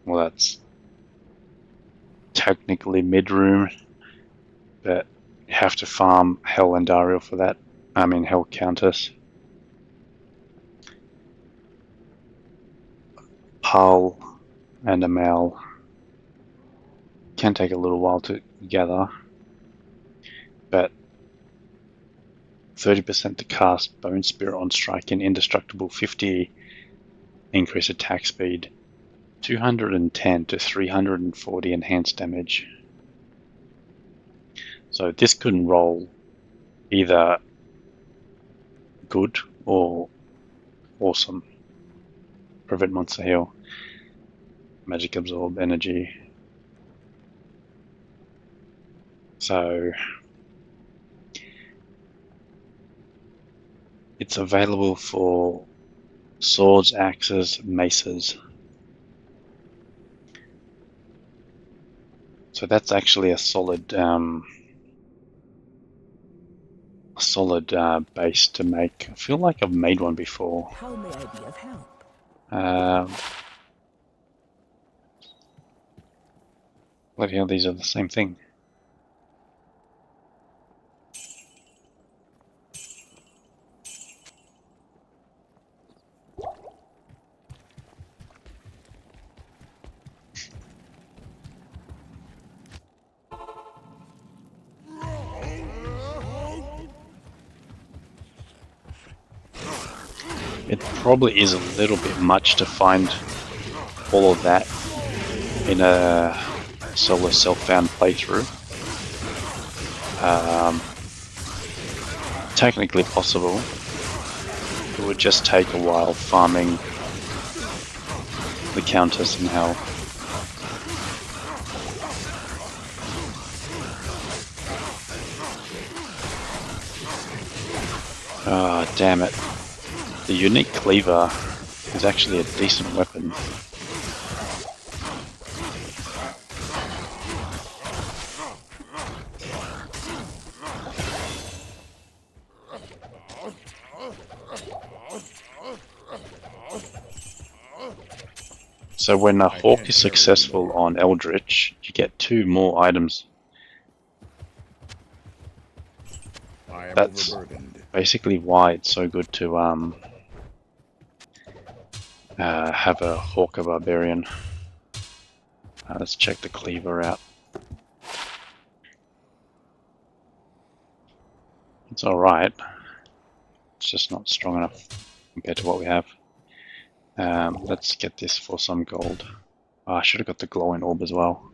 well, that's technically mid-room, but you have to farm Hell and Dario for that. I mean Hell Countess. Pal and a mal can take a little while to gather, but 30% to cast Bone Spirit on strike and indestructible, 50 increase attack speed, 210 to 340 enhanced damage. So this can roll either good or awesome. Prevent monster heal, magic absorb energy. So it's available for swords, axes, maces. So that's actually a solid base to make. I feel like I've made one before. How may I be of help? Bloody hell, these are the same thing. It probably is a little bit much to find all of that in a solo self-found playthrough. Technically possible. It would just take a while farming the Countess in Hell. Ah, oh, damn it. The unique cleaver is actually a decent weapon. So when a hawk is successful on Eldritch, you get 2 more items. I am That's overburdened. basically why it's so good to have a Berserker Barbarian. Let's check the cleaver out. It's alright. It's just not strong enough compared to what we have. Let's get this for some gold. Oh, I should have got the glowing orb as well.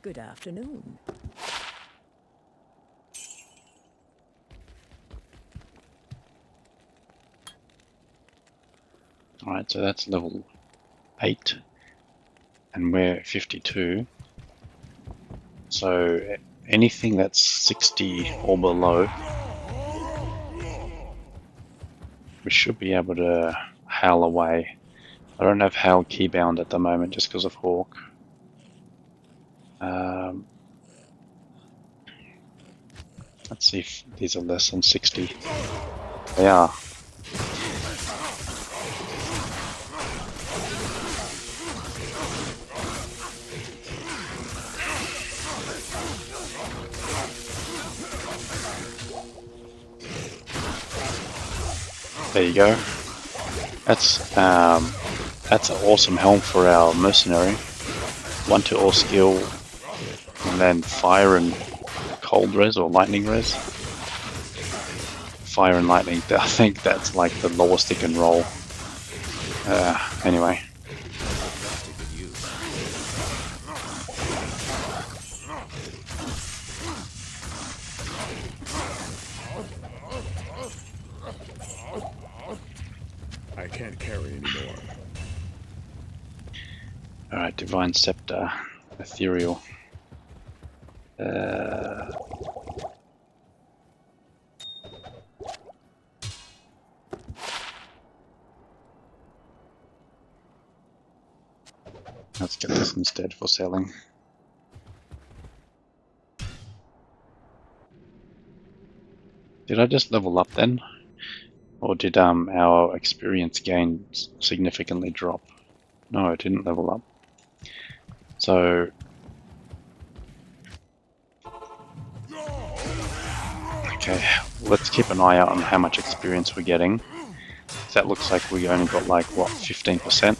Good afternoon. Alright, so that's level 8. And we're 52. So anything that's 60 or below, we should be able to howl away. I don't have howl keybound at the moment just because of Hawk. Let's see if these are less than 60. They are. There you go. That's an awesome helm for our mercenary. 1 to all skill, and then fire and cold res or lightning res. Fire and lightning. I think that's like the lowest it can roll. Anyway. That to good use. I can't carry anymore. Alright, Divine Scepter, Ethereal. Let's get this instead for selling. Did I just level up then? Or did our experience gain significantly drop? No, it didn't level up. So okay, let's keep an eye out on how much experience we're getting. That looks like we only got like what, 15%?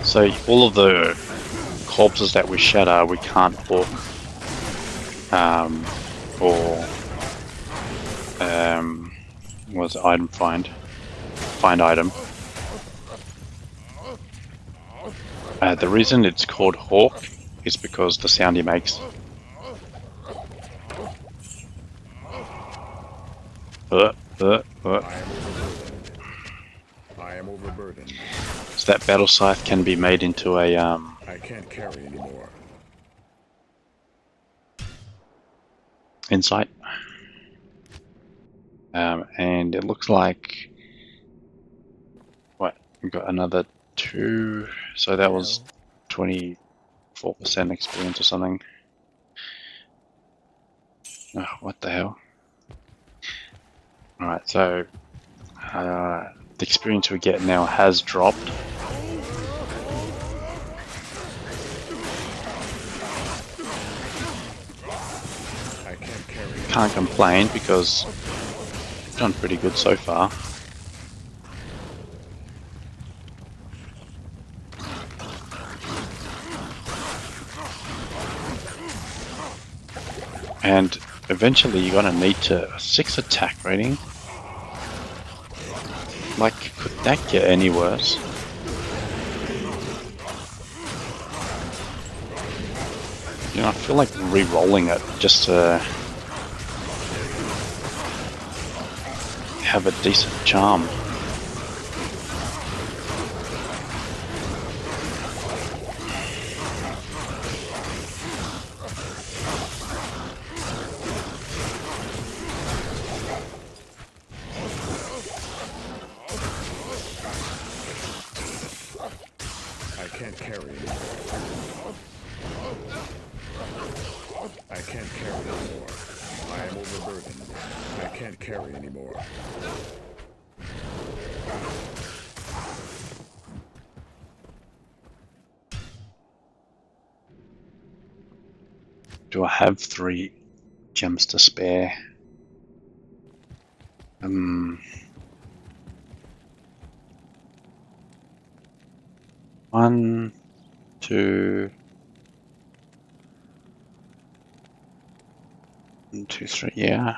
So all of the corpses that we shatter, we can't book or was it item find item. The reason it's called Hawk is because the sound he makes. I am overburdened. So that battle scythe can be made into a I can't carry anymore. insight. And it looks like what, we've got another 2, so that was 24% experience or something. Oh, what the hell? Alright, so the experience we get now has dropped. I can't carry. Can't complain because we've done pretty good so far. And eventually you're gonna need to 6 attack rating. Like, could that get any worse? You know, I feel like re-rolling it just to have a decent charm. I can't carry anymore. I can't carry anymore. I am overburdened. I can't carry anymore. Do I have 3 gems to spare? 1, 2, 1, 2, 3. Yeah,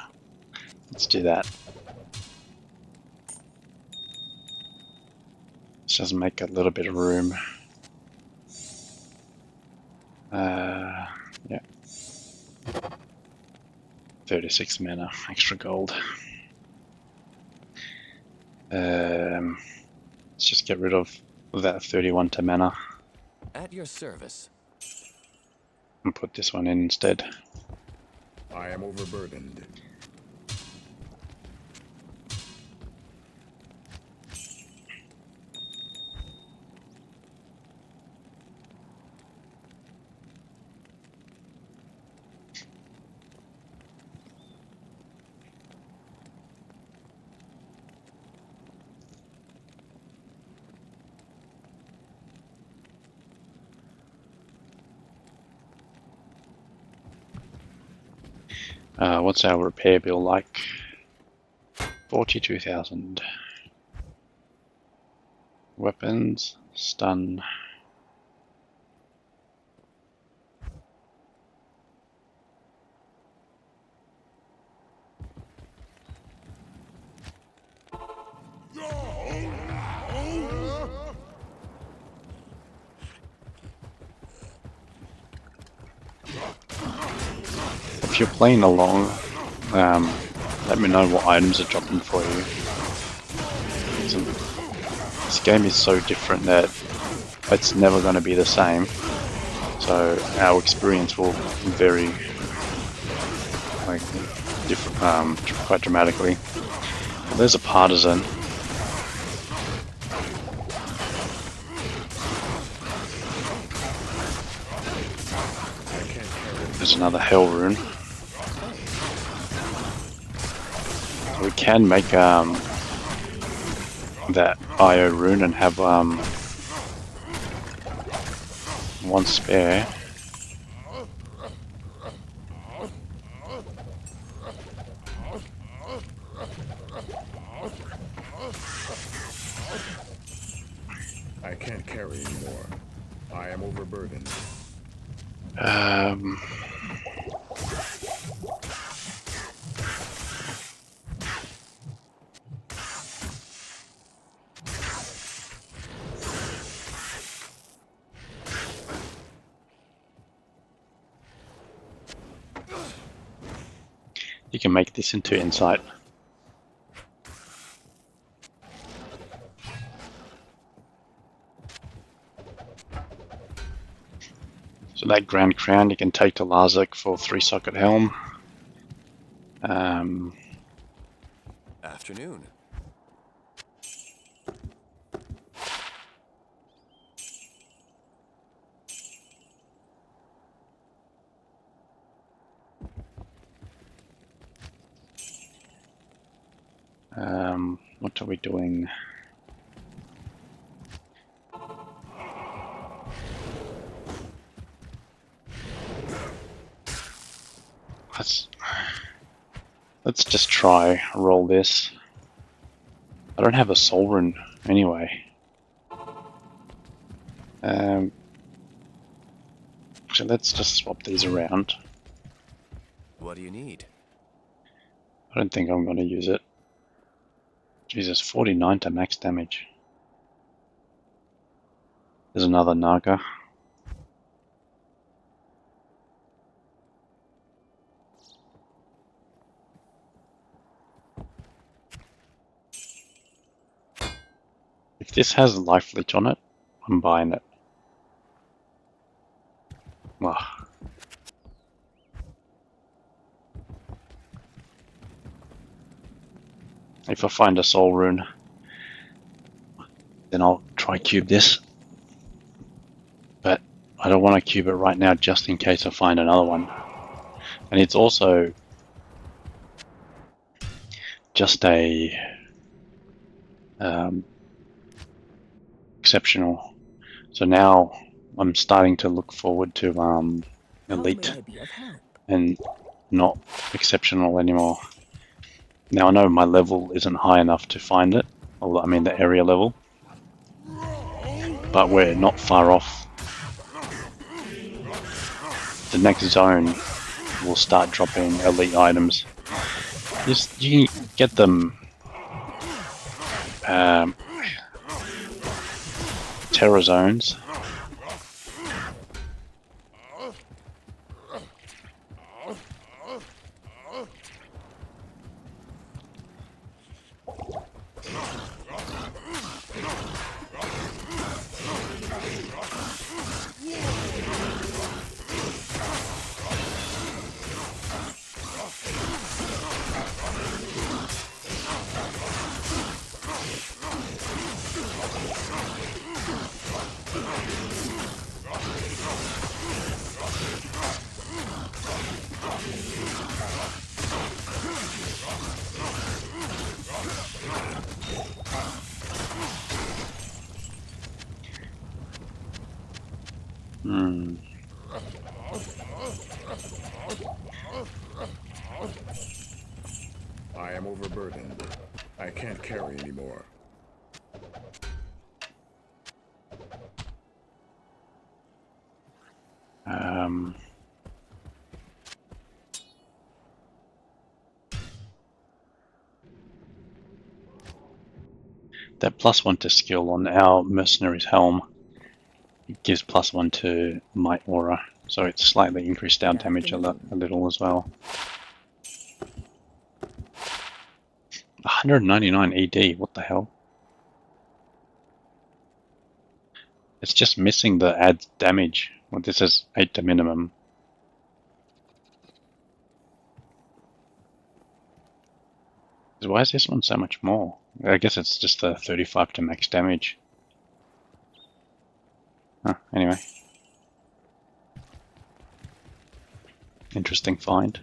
let's do that. Let's just make a little bit of room. Yeah. 36 mana, extra gold. Let's just get rid of that 31 to mana At your service. and put this one in instead. I am overburdened. What's our repair bill like? 42,000. Weapons, stun. If you're playing along, let me know what items are dropping for you. This game is so different that it's never going to be the same, so our experience will vary like different, quite dramatically. Well, there's a partisan. There's another hell rune. So we can make that IO rune and have one spare. I can't carry anymore. I am overburdened. You can make this into insight. So that Grand Crown you can take to Larzik for 3-socket helm. Afternoon. What are we doing? Let's just try roll this. I don't have a soul rune anyway. So let's just swap these around. What do you need? I don't think I'm going to use it. Jesus, 49 to max damage. There's another Naga. If this has life leech on it, I'm buying it. Wow. If I find a soul rune, then I'll try cube this. But I don't want to cube it right now just in case I find another one. And it's also just a exceptional. So now I'm starting to look forward to elite How may I be of help? and not exceptional anymore. Now I know my level isn't high enough to find it, I mean the area level, but we're not far off. The next zone will start dropping elite items. You can get them terror zones. I am overburdened. I can't carry anymore. That +1 to skill on our mercenary's helm, it gives +1 to might aura, so it's slightly increased our damage a little as well. 199 ED, what the hell? It's just missing the add damage. Well, this is 8 to minimum. Why is this one so much more? I guess it's just the 35 to max damage. Anyway. Interesting find.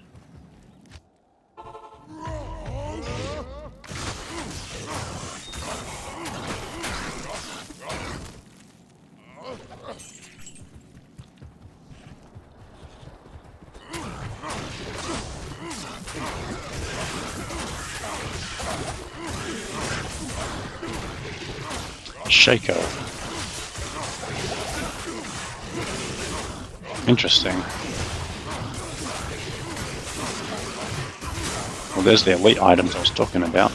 Shaco. Interesting. Well, there's the elite items I was talking about.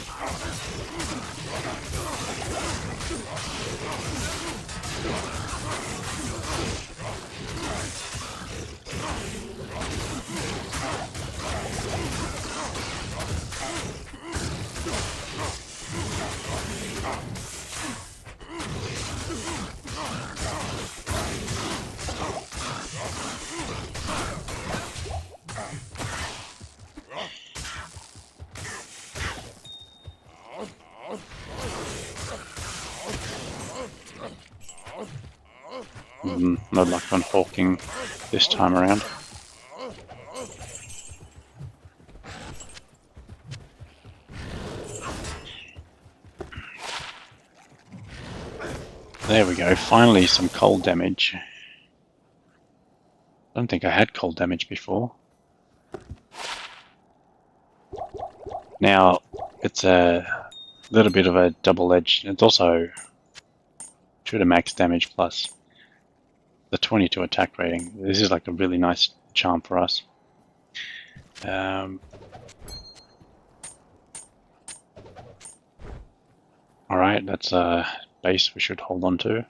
No luck on hawking this time around. There we go, finally some cold damage. I don't think I had cold damage before. Now, it's a little bit of a double-edged, it's also true to max damage plus the 22 attack rating. This is like a really nice charm for us. Alright, that's a base we should hold on to.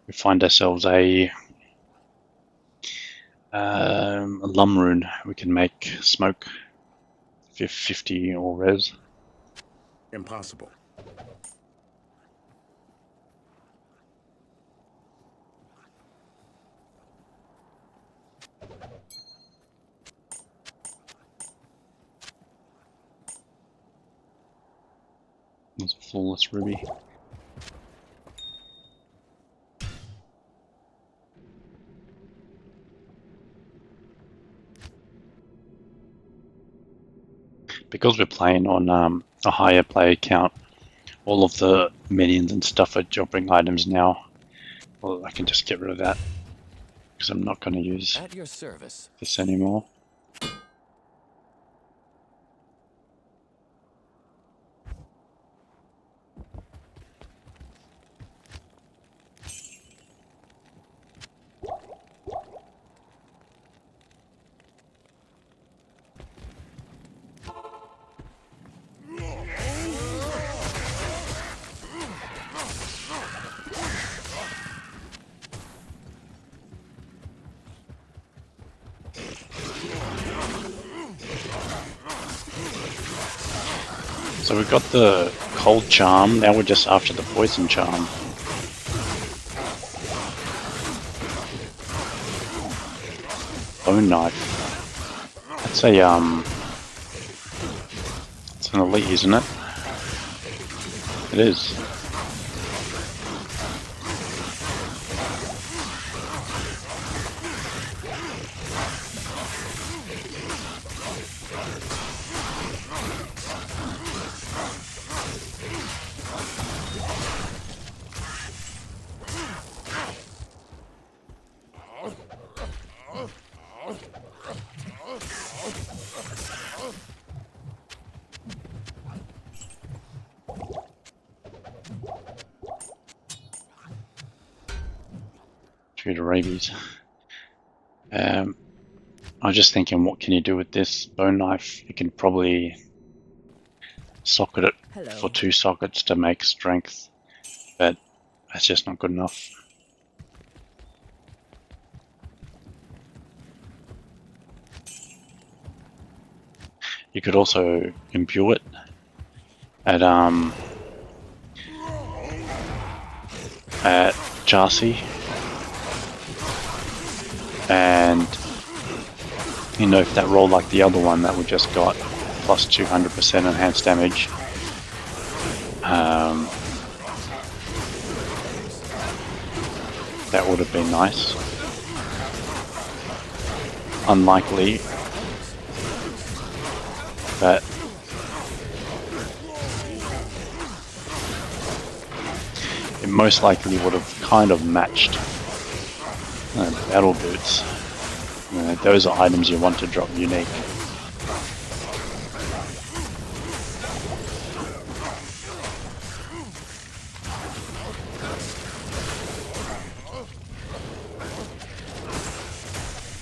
We find ourselves a lum rune. We can make smoke. 50 or res. Impossible. It's a flawless ruby. Because we're playing on a higher player count, all of the minions and stuff are dropping items now. Well, I can just get rid of that because I'm not going to use At your service. this anymore. So we've got the cold charm, now we're just after the poison charm. Bone knife. That's a it's an elite, isn't it? It is. Due to rabies. I was just thinking, what can you do with this bone knife? You can probably socket it for 2 sockets to make strength, but that's just not good enough. You could also imbue it at Jarcy, and you know, if that rolled like the other one that we just got, plus 200% enhanced damage, that would have been nice. Unlikely, but it most likely would have kind of matched battle boots. Those are items you want to drop unique.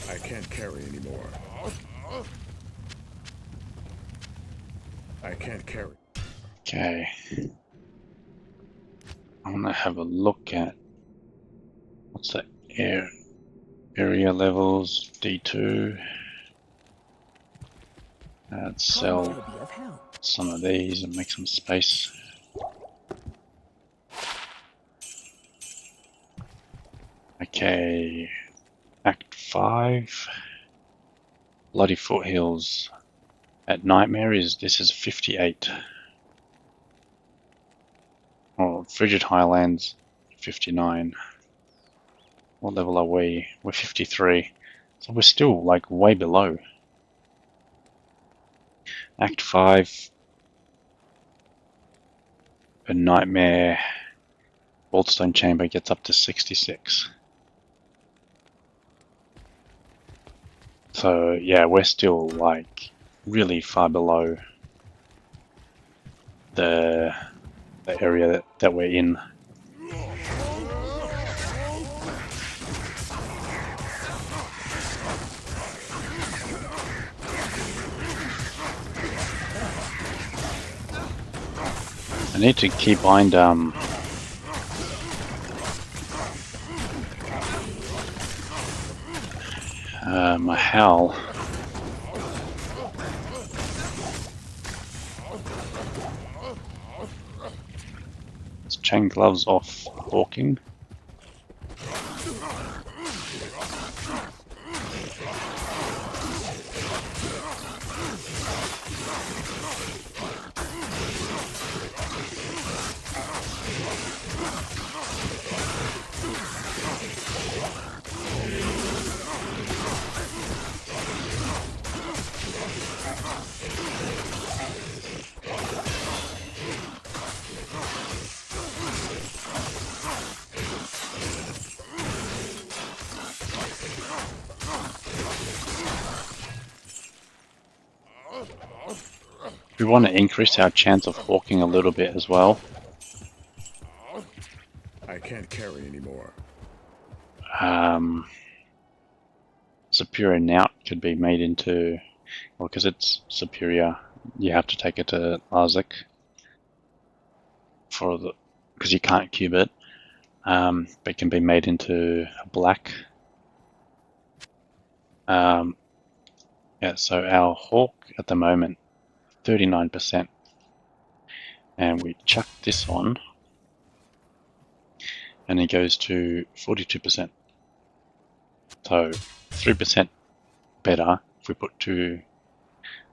I can't carry anymore. I can't carry. Okay. I want to have a look at what's that area levels. D2. Let's How sell may I be of help? some of these and make some space. Okay, Act 5. Bloody Foothills. At Nightmare this is 58. Oh, Frigid Highlands 59. What level are we? We're 53. So we're still like way below. Act 5. A Nightmare Boltstone Chamber gets up to 66. So yeah, we're still like really far below the area that we're in. I need to keybind my howl. Let's chain gloves off hawking. We want to increase our chance of hawking a little bit as well. I can't carry anymore. Superior Nout could be made into, well, because it's superior, you have to take it to Isaac for the, because you can't cube it. But it can be made into a black. Yeah, so our hawk at the moment, 39%. And we chuck this on, and it goes to 42%. So 3% better if we put 2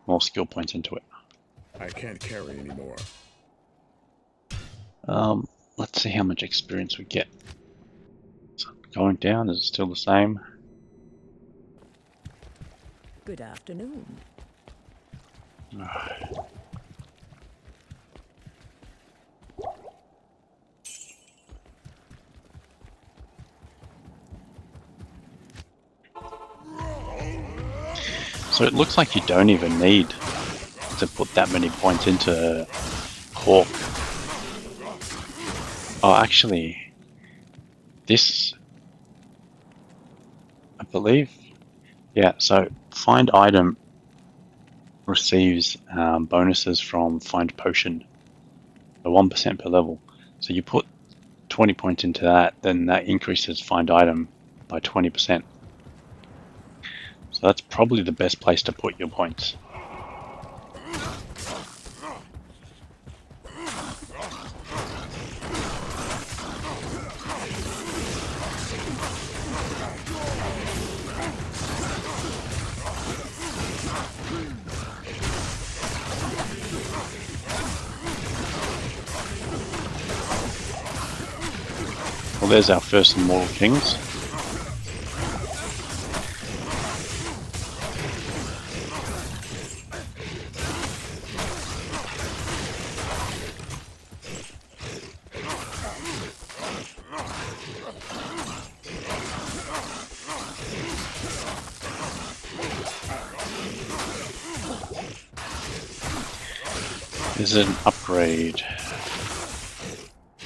more skill points into it. I can't carry anymore. Let's see how much experience we get. So going down, is it still the same? Good afternoon. So it looks like you don't even need to put that many points into Hawk. Oh, actually, this, I believe, yeah, so Find Item receives bonuses from Find Potion, the 1% per level. So you put 20 points into that, then that increases Find Item by 20%. So that's probably the best place to put your points. Well, there's our first Immortal Kings. Is it an upgrade?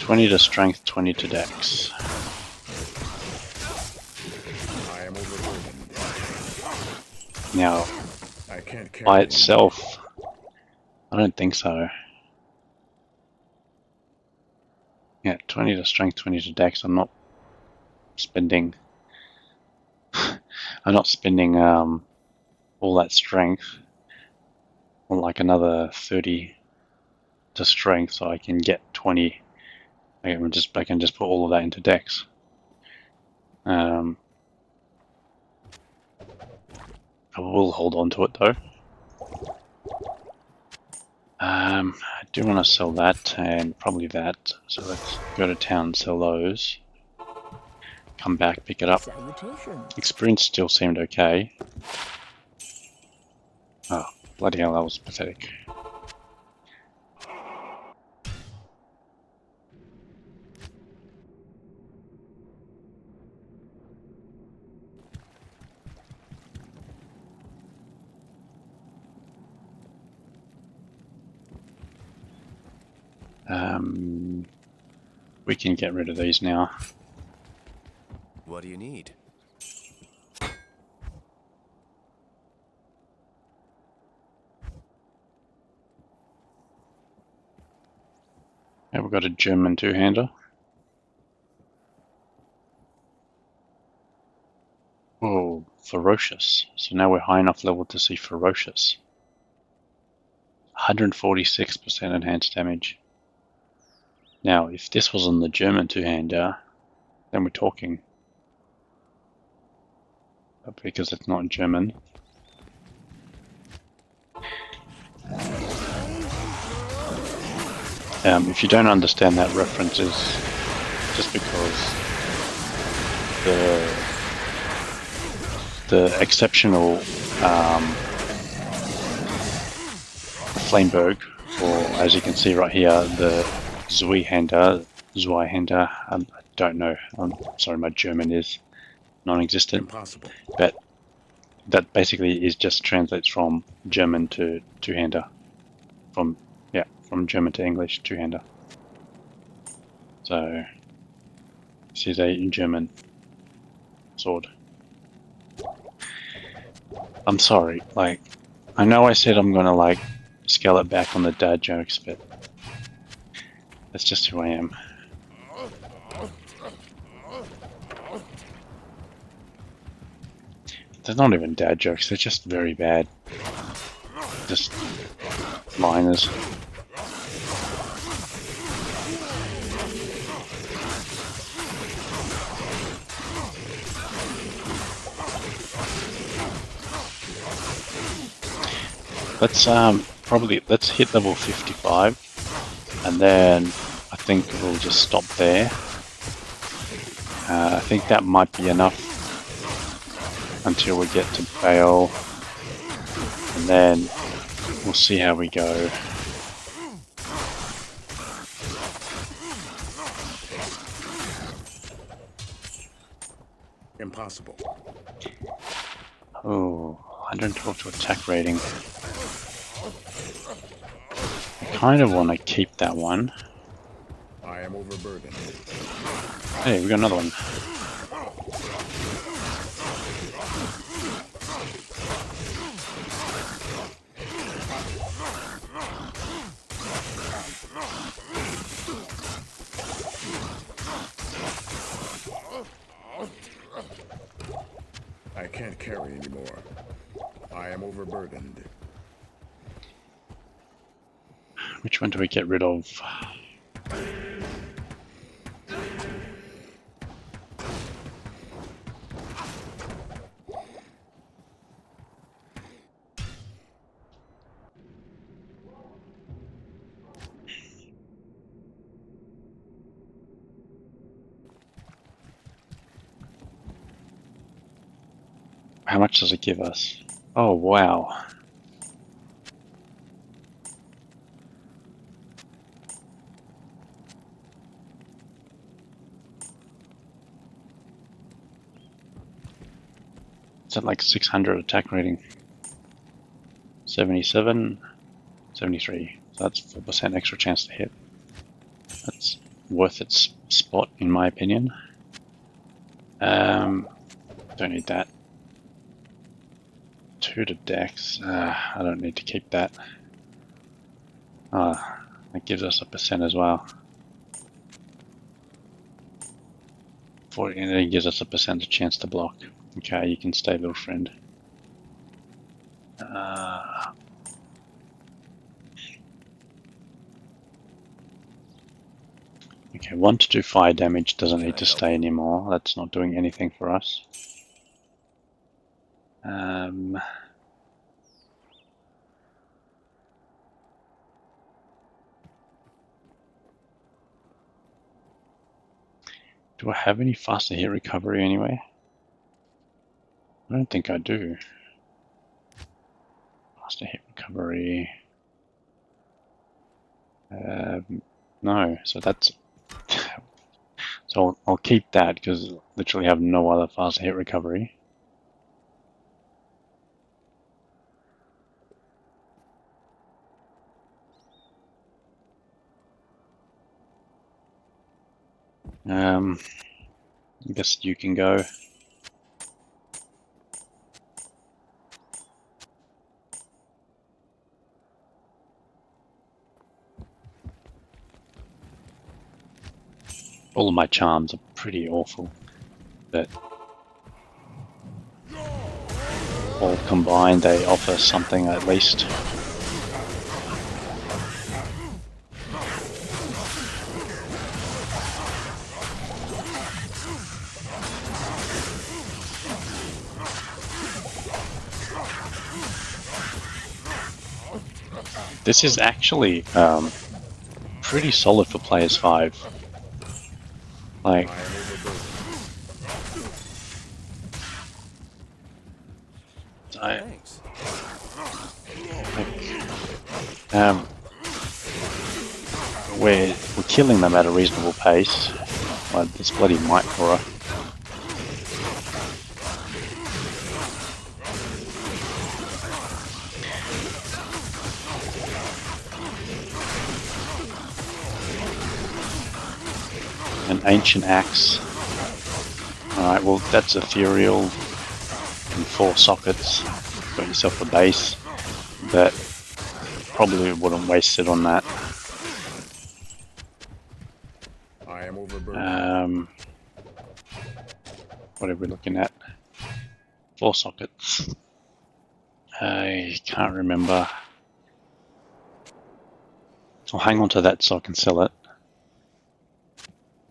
20 to strength, 20 to dex. I am overburdened. Now, I can't carry by anymore. itself, I don't think so. Yeah, 20 to strength, 20 to dex. I'm not spending. I'm not spending all that strength. Or like another 30 to strength, so I can get 20. I can just put all of that into dex. I will hold on to it though. I do want to sell that and probably that. So let's go to town and sell those. Come back, pick it up. Salutations. Experience still seemed okay. Oh, bloody hell, that was pathetic. We can get rid of these now. What do you need? we've got a German two-hander. Oh, ferocious. So now we're high enough level to see ferocious. 146% enhanced damage. Now, if this was on the German two-hander, then we're talking. But because it's not German. If you don't understand that reference, is just because the exceptional Flameberg, or as you can see right here, the Zweihander, I don't know, I'm sorry, my German is non-existent, Impossible. but that basically is just translates from German to two-hander, from German to English, two-hander. So this is a German sword. I'm sorry, like, I know I said I'm gonna like scale it back on the dad jokes, but that's just who I am. They're not even dad jokes, they're just very bad. Just liners. Let's hit level 55, and then I think we'll just stop there. I think that might be enough until we get to Bale, and then we'll see how we go. Impossible. Oh, 112 to attack rating. I kind of want to keep that one. I am overburdened. Hey, we got another one. I can't carry anymore. I am overburdened. Which one do we get rid of? How much does it give us? Oh, wow. It's at like 600 attack rating. 77, 73. So that's 4% extra chance to hit. That's worth its spot, in my opinion. Don't need that. 2 to dex. I don't need to keep that. That gives us a percent as well. And it gives us a percentage chance to block. Okay, you can stay, little friend. Okay, 1 to 2 fire damage doesn't need to stay anymore. That's not doing anything for us. Do I have any faster hit recovery anyway? I don't think I do. Faster hit recovery. No, so that's... so I'll keep that because I literally have no other faster hit recovery. I guess you can go. All of my charms are pretty awful, but all combined they offer something at least. This is actually pretty solid for players 5. Like, Thanks. we're killing them at a reasonable pace. Like this bloody Might Horror. An ancient axe. Alright, well that's ethereal and 4 sockets. Got yourself a base, but probably wouldn't waste it on that. I am overburdened. What are we looking at? 4 sockets. I can't remember. I'll hang on to that so I can sell it.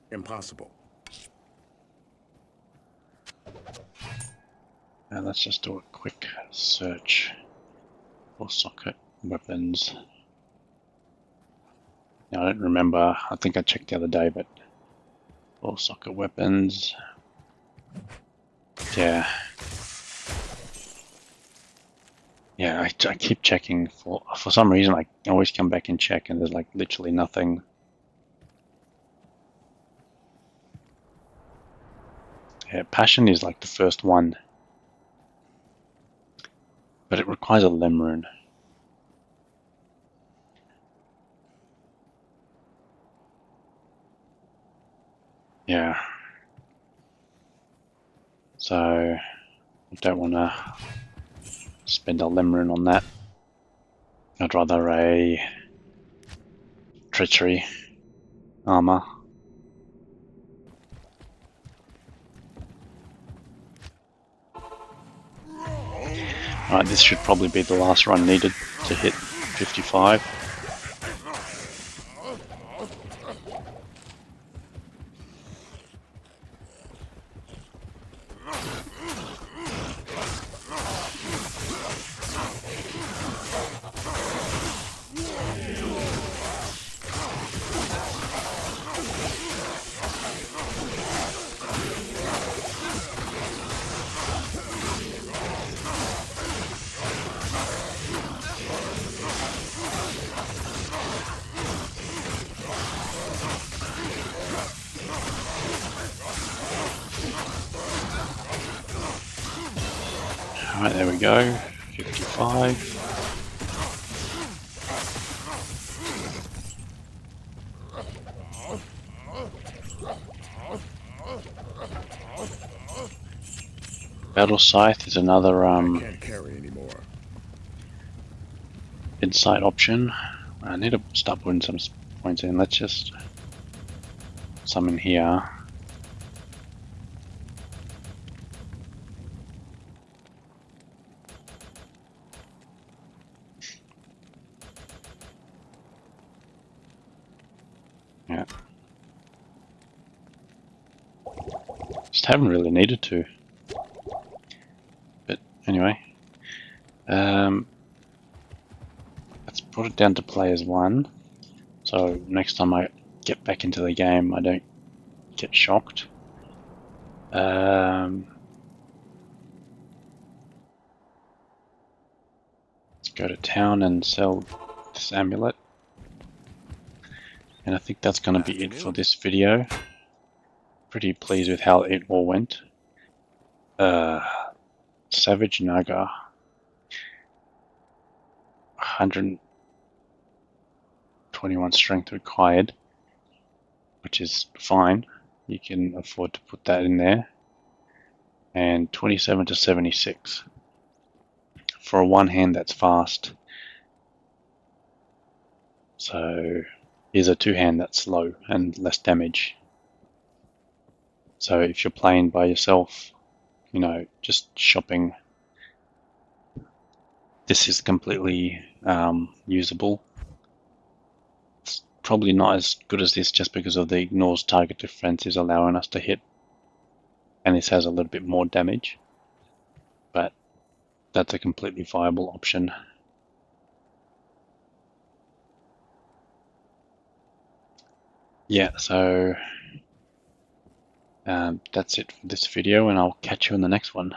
Impossible. Now let's just do a quick search for socket weapons. Now, I don't remember, I think I checked the other day, but for socket weapons, yeah. Yeah, I keep checking for some reason. I always come back and check, and there's like literally nothing. Yeah, passion is like the first one, but it requires a limb rune. Yeah. So I don't want to spend a limb rune on that. I'd rather a treachery armor. Alright, this should probably be the last run needed to hit 55. Alright, there we go. 55. Battle Scythe is another I can't carry anymore. insight option. I need to start putting some points in. Let's just summon here. Yeah. Just haven't really needed to. But anyway. Let's put it down to players 1. So next time I get back into the game I don't get shocked. Let's go to town and sell this amulet. And I think that's going to be it for this video. Pretty pleased with how it all went. Savage Naga. 121 strength required, which is fine. You can afford to put that in there. And 27 to 76. For a one hand, that's fast. So here's a two hand that's slow and less damage. So if you're playing by yourself, you know, just shopping, this is completely usable. It's probably not as good as this just because of the ignores target defense is allowing us to hit, and this has a little bit more damage, but that's a completely viable option. Yeah, so that's it for this video, and I'll catch you in the next one.